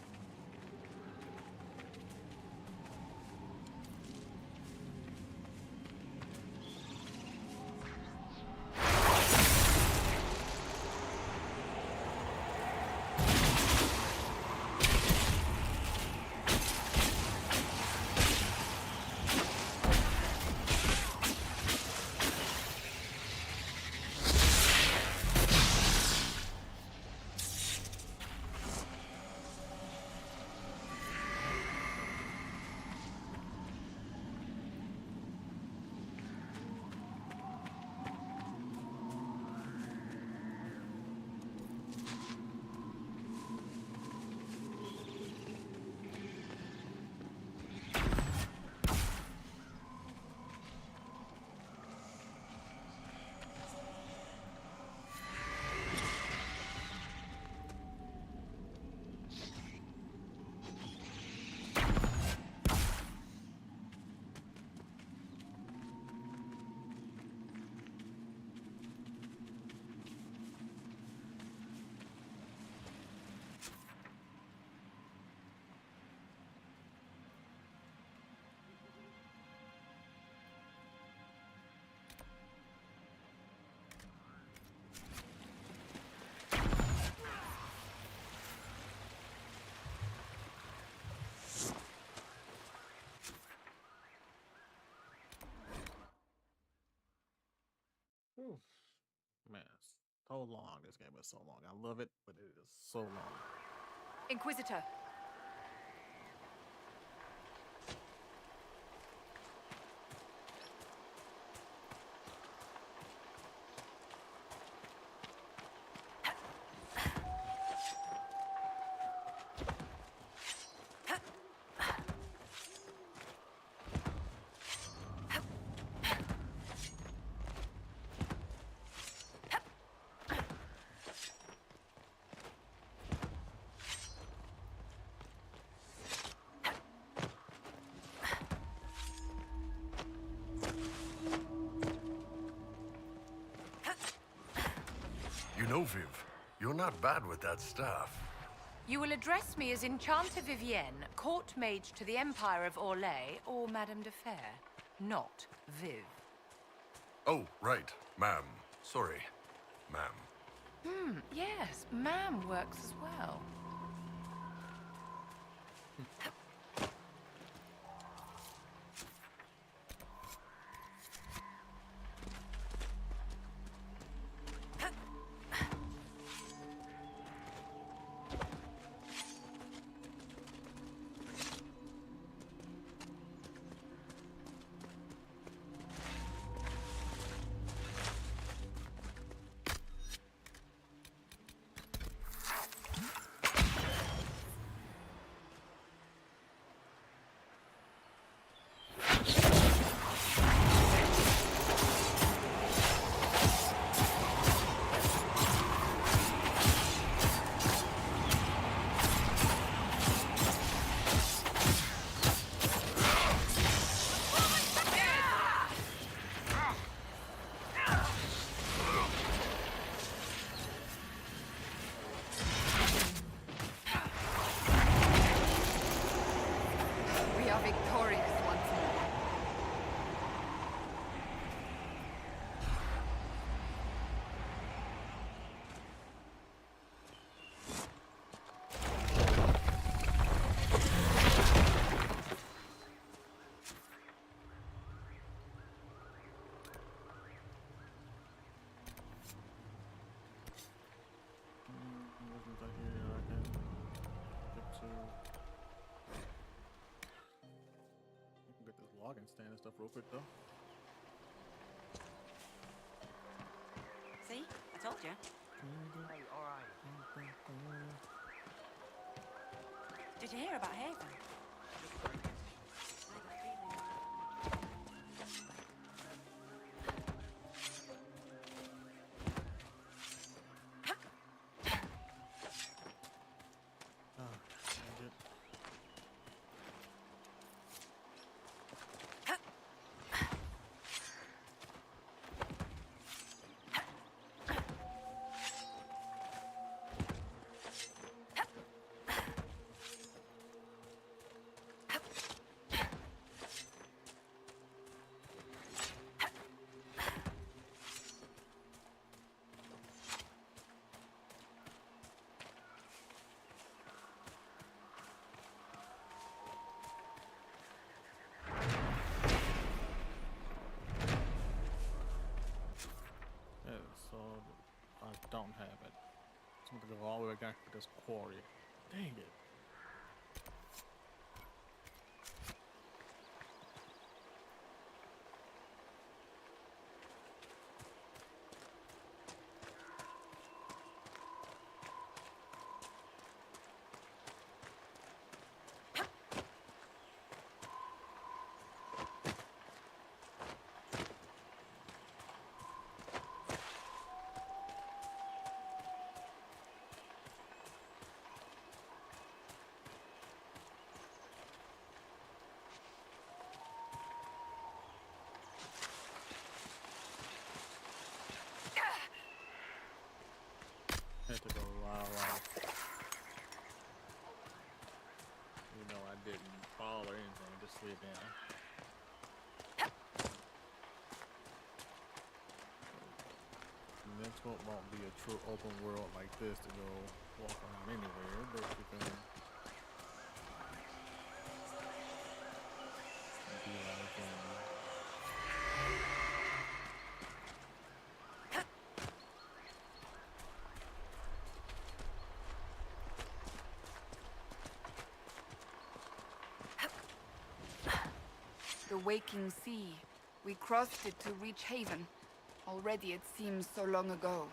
Oof. Man, it's so long. This game is so long. I love it, but it is so long. Inquisitor. You know, Viv, you're not bad with that staff. You will address me as Enchanter Vivienne, court mage to the Empire of Orlais, or Madame de Fer, not Viv. Oh, right, ma'am. Sorry, ma'am. Yes, ma'am works as well. We are victorious once more. Wasn't that here? I can get to. I can get this login stand and stuff real quick though. See? I told you. Hey, alright. Did you hear about Haven? go all the way back to this quarry. Dang it. Had to go wow. You know I didn't fall or anything, just slid down. The next one won't be a true open world like this to go walk around anywhere, but you can be like The waking sea. We crossed it to reach Haven. Already it seems so long ago.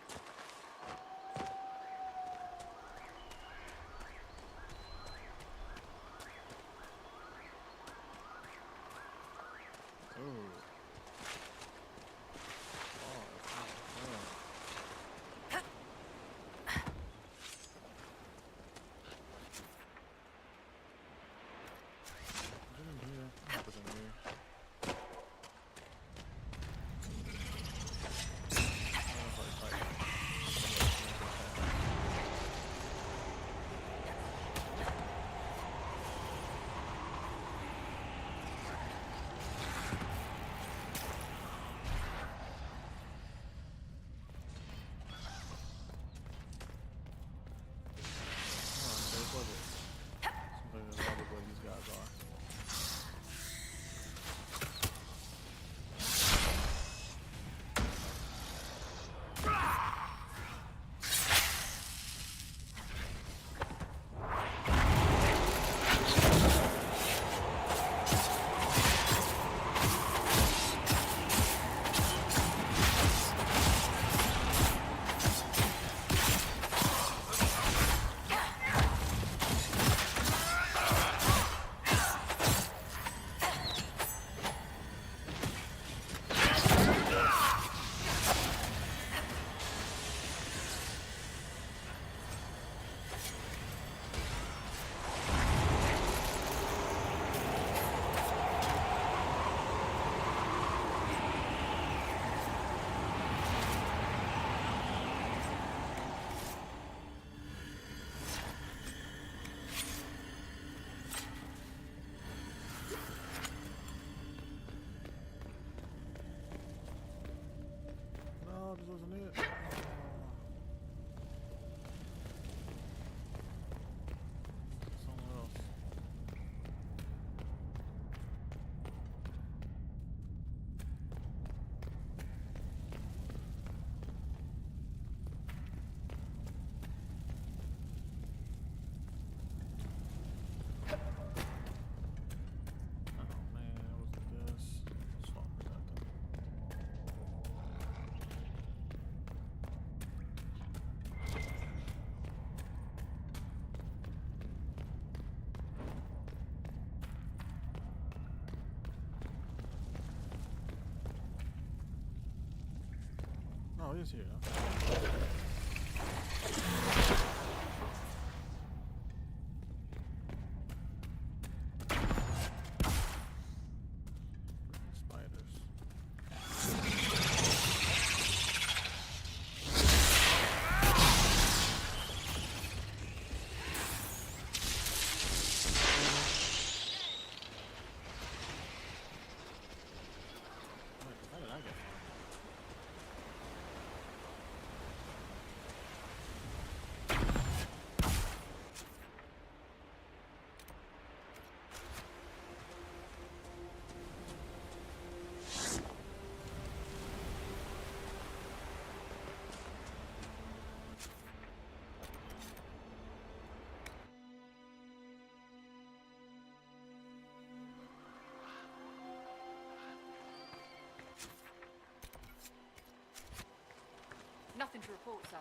this wasn't it. Somewhere else. Oh, it is here. Okay. Nothing to report, sir.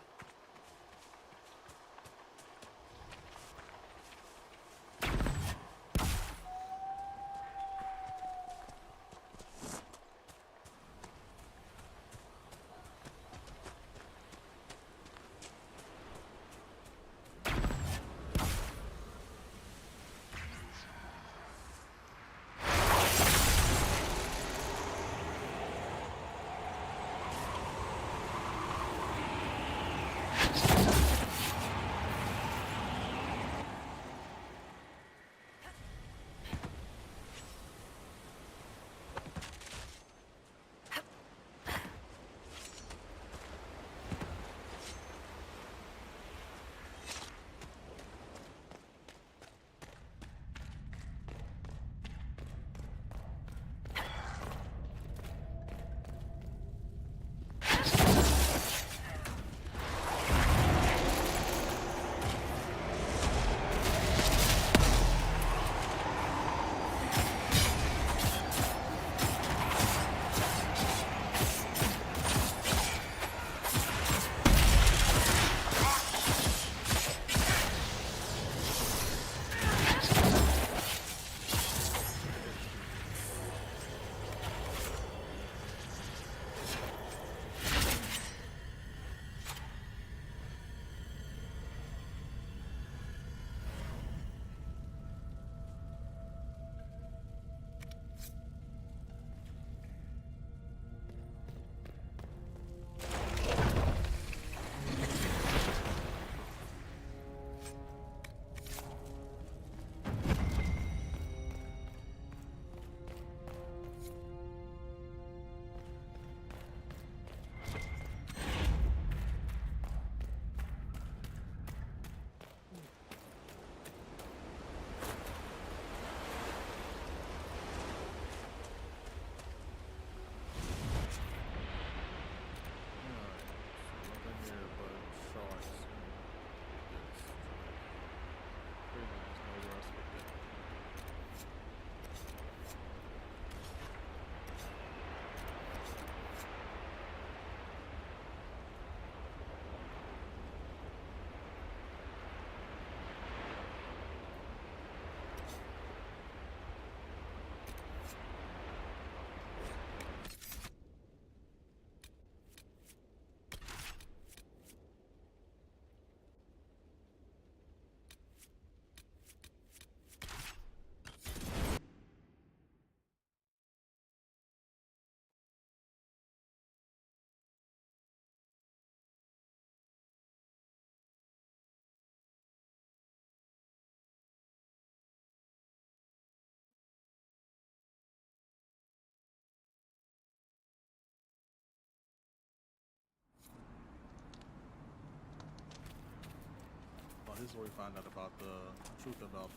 This is where we find out about the truth about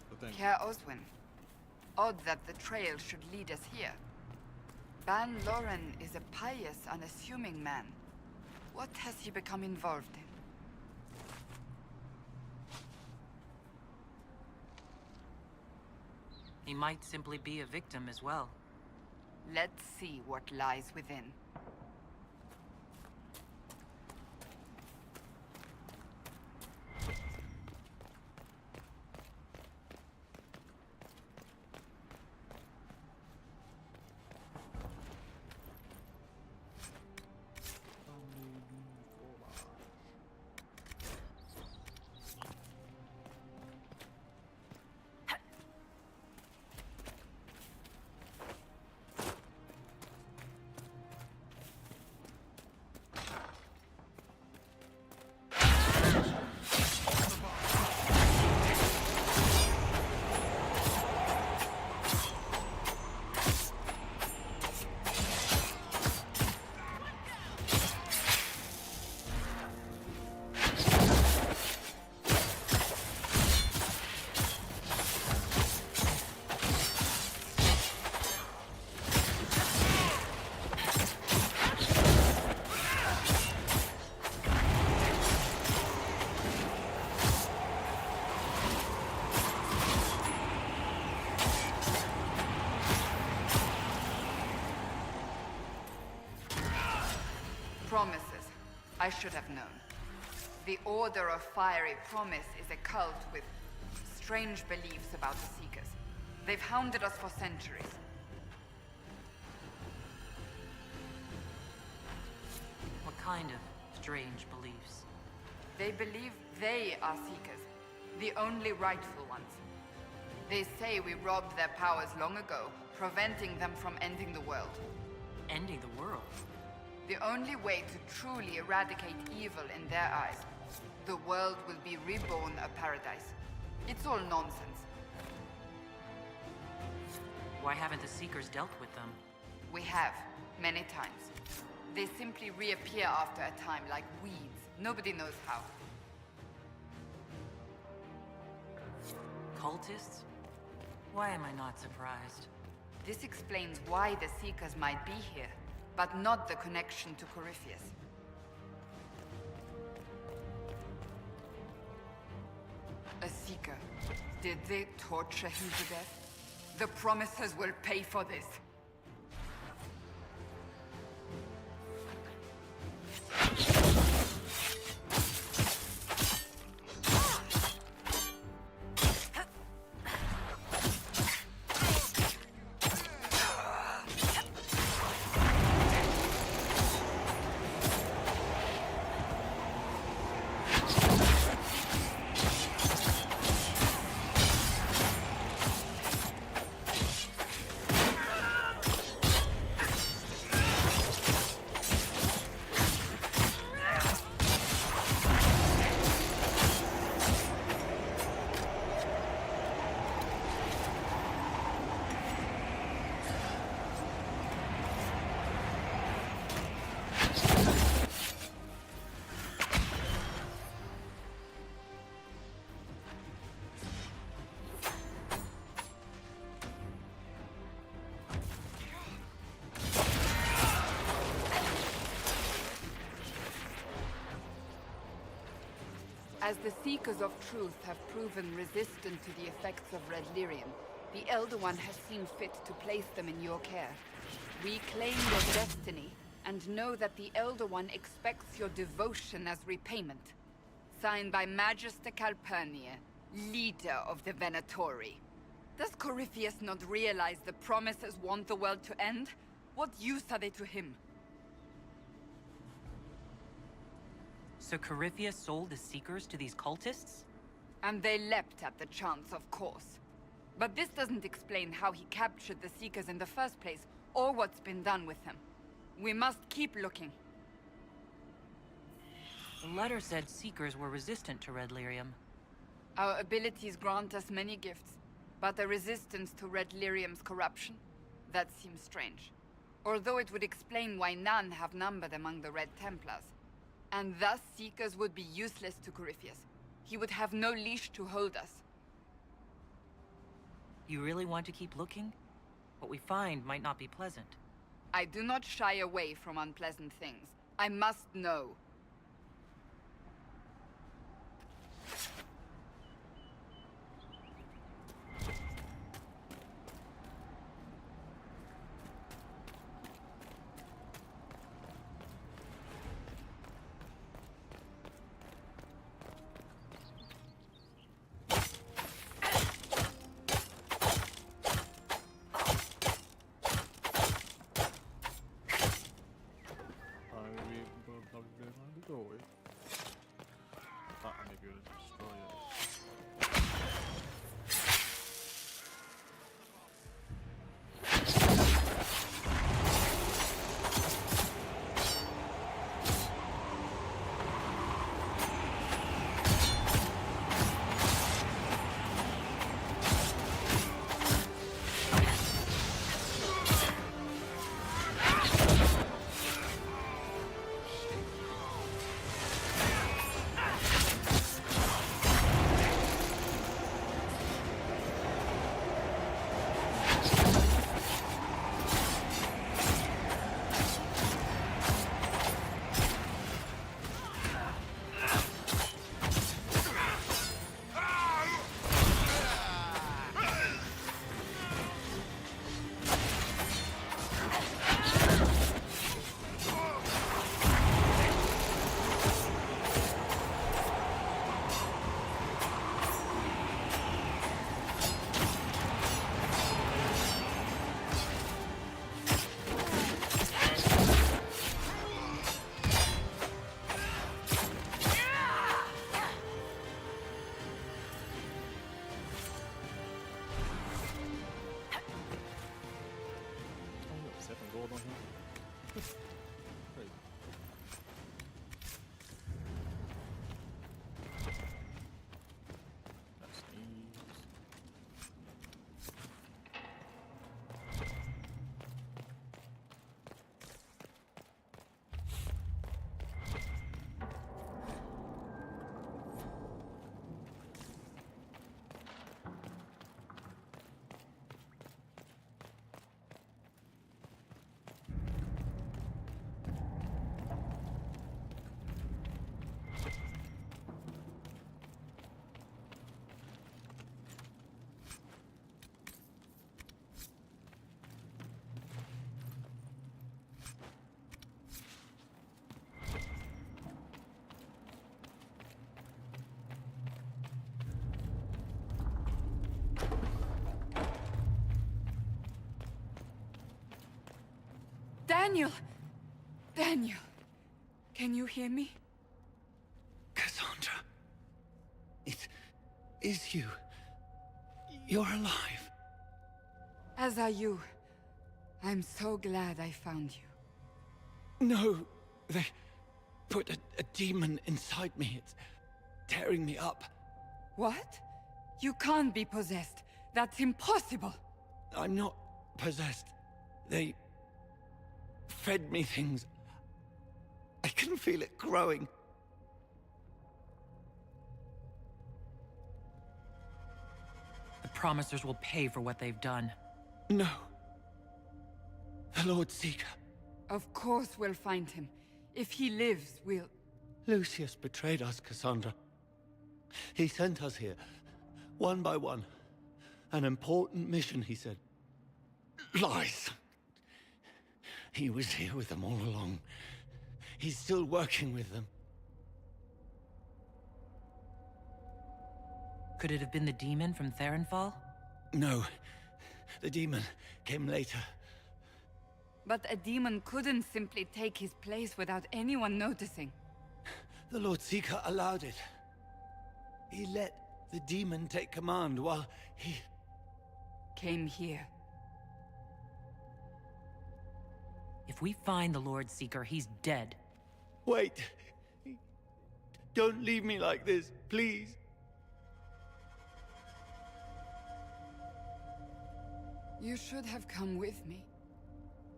the thing. Care Oswin. Odd that the trail should lead us here. Ban Loren is a pious, unassuming man. What has he become involved in? He might simply be a victim as well. Let's see what lies within. I should have known. The Order of Fiery Promise is a cult with strange beliefs about the Seekers. They've hounded us for centuries. What kind of strange beliefs? They believe they are Seekers, the only rightful ones. They say we robbed their powers long ago, preventing them from ending the world. Ending the world? The only way to truly eradicate evil in their eyes, the world will be reborn a paradise. It's all nonsense. Why haven't the Seekers dealt with them? We have, many times. They simply reappear after a time like weeds. Nobody knows how. Cultists? Why am I not surprised? This explains why the Seekers might be here, but not the connection to Corypheus. A Seeker. Did they torture him to death? The Promisers will pay for this. As the Seekers of Truth have proven resistant to the effects of Red Lyrium, the Elder One has seen fit to place them in your care. We claim your destiny, and know that the Elder One expects your devotion as repayment. Signed by Magister Calpurnia, leader of the Venatori. Does Corypheus not realize the Promisers want the world to end? What use are they to him? So Corypheus sold the Seekers to these cultists? And they leapt at the chance, of course. But this doesn't explain how he captured the Seekers in the first place, or what's been done with them. We must keep looking. The letter said Seekers were resistant to Red Lyrium. Our abilities grant us many gifts, but a resistance to Red Lyrium's corruption? That seems strange. Although it would explain why none have numbered among the Red Templars. And thus Seekers would be useless to Corypheus. He would have no leash to hold us. You really want to keep looking? What we find might not be pleasant. I do not shy away from unpleasant things. I must know. Maybe put a plug this one. Daniel! Daniel! Can you hear me? Cassandra. It is you. You're alive. As are you. I'm so glad I found you. No, they put a demon inside me. It's tearing me up. What? You can't be possessed. That's impossible. I'm not possessed. They fed me things. I can feel it growing. The Promisers will pay for what they've done. No. The Lord Seeker. Of course we'll find him. If he lives, we'll... Lucius betrayed us, Cassandra. He sent us here, one by one. An important mission, he said. Lies. He was here with them all along. He's still working with them. Could it have been the demon from Therenfall? No. The demon came later. But a demon couldn't simply take his place without anyone noticing. The Lord Seeker allowed it. He let the demon take command while he... came here. If we find the Lord Seeker, he's dead. Wait. Don't leave me like this, please. You should have come with me.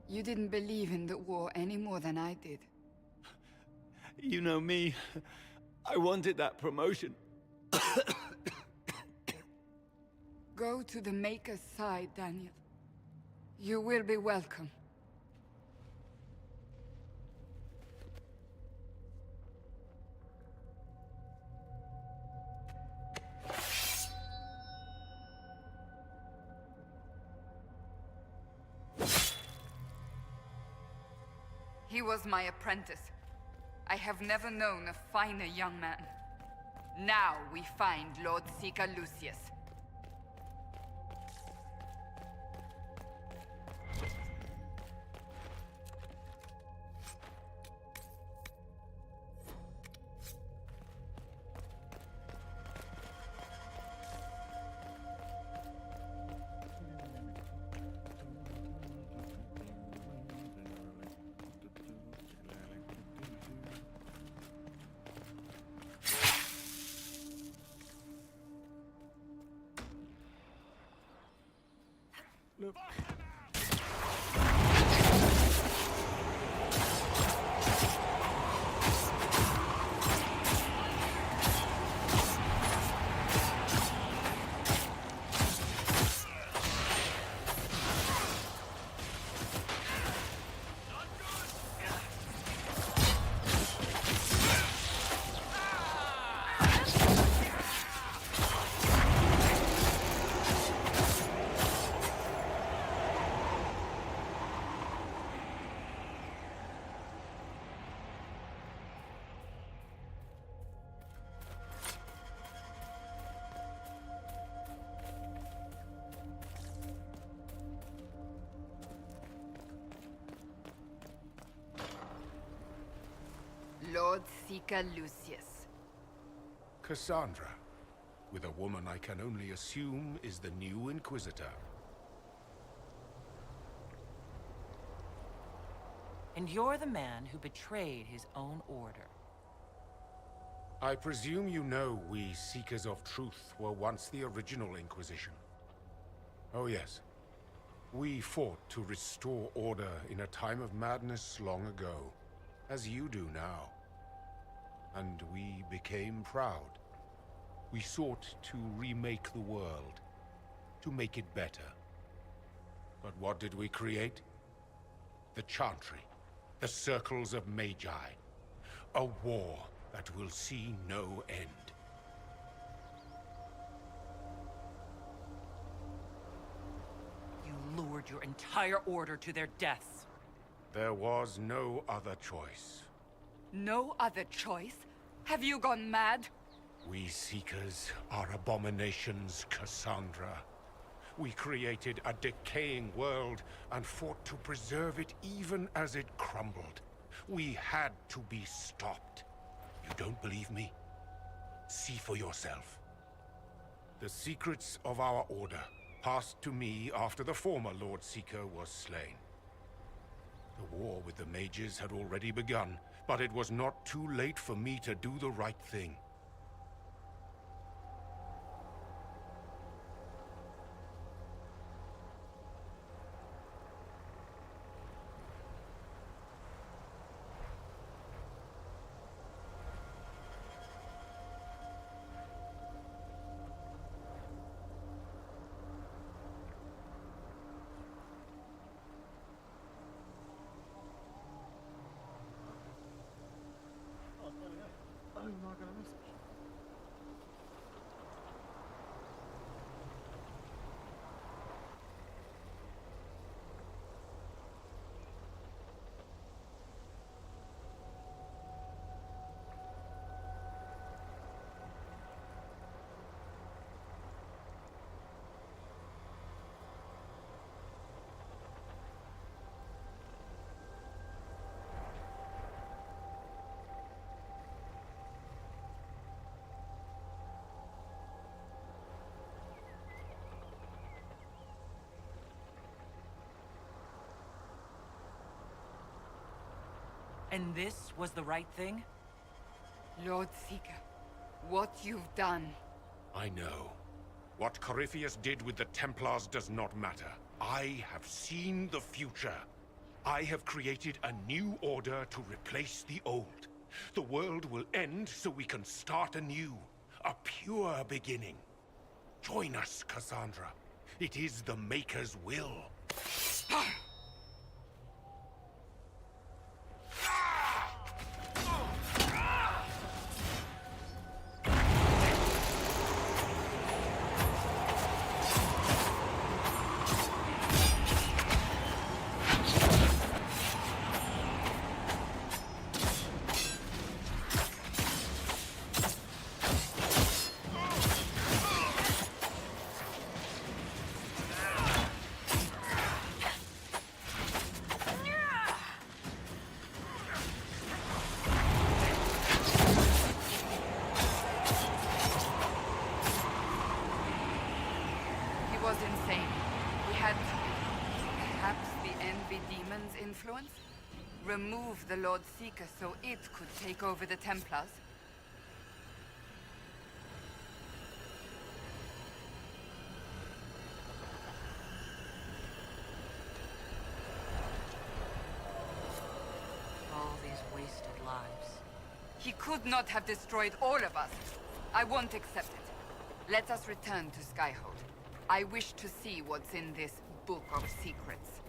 You didn't believe in the war any more than I did. You know me. I wanted that promotion. Go to the Maker's side, Daniel. You will be welcome. He was my apprentice. I have never known a finer young man. Now we find Lord Seeker Lucius. Look. Lord Seeker Lucius. Cassandra, with a woman I can only assume is the new Inquisitor. And you're the man who betrayed his own order. I presume you know we Seekers of Truth were once the original Inquisition. Oh yes. We fought to restore order in a time of madness long ago, as you do now. And we became proud. We sought to remake the world, to make it better. But what did we create? The Chantry, the Circles of Magi. A war that will see no end. You lured your entire order to their deaths. There was no other choice. No other choice? Have you gone mad? We Seekers are abominations, Cassandra. We created a decaying world and fought to preserve it even as it crumbled. We had to be stopped. You don't believe me? See for yourself. The secrets of our order passed to me after the former Lord Seeker was slain. The war with the mages had already begun, but it was not too late for me to do the right thing. Oh, I'm not gonna message. And this was the right thing? Lord Seeker, what you've done. I know. What Corypheus did with the Templars does not matter. I have seen the future. I have created a new order to replace the old. The world will end so we can start anew. A pure beginning. Join us, Cassandra. It is the Maker's will. He was insane. We had perhaps the Envy Demon's influence? Remove the Lord Seeker so it could take over the Templars? All these wasted lives. He could not have destroyed all of us. I won't accept it. Let us return to Skyhold. I wish to see what's in this Book of Secrets.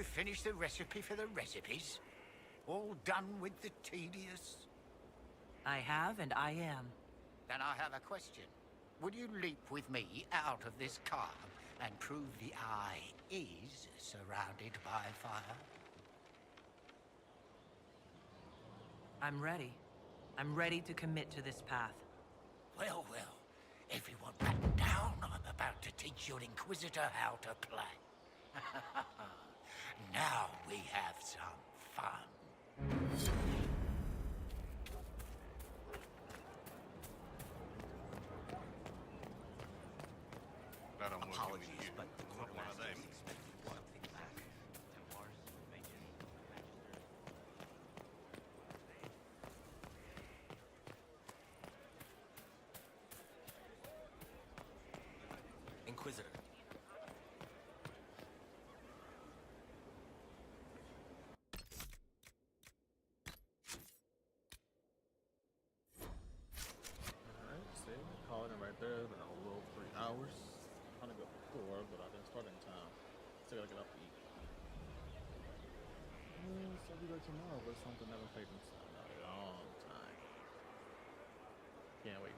finished the recipe for the recipes? All done with the tedious? I have, and I am. Then I have a question. Would you leap with me out of this car and prove the eye is surrounded by fire? I'm ready. I'm ready to commit to this path. Well, well. Everyone batten down. I'm about to teach your Inquisitor how to play. Now we have some fun. Glad I'm working Apologies, with you. but the Not one of them. expected something back. Inquisitor. Alright, see, calling it right there. It's been a little 3 hours. I'm trying to go before, but I didn't start in time. Still gotta get up to eat. So I'll be back tomorrow with something never played in a long time. Can't wait.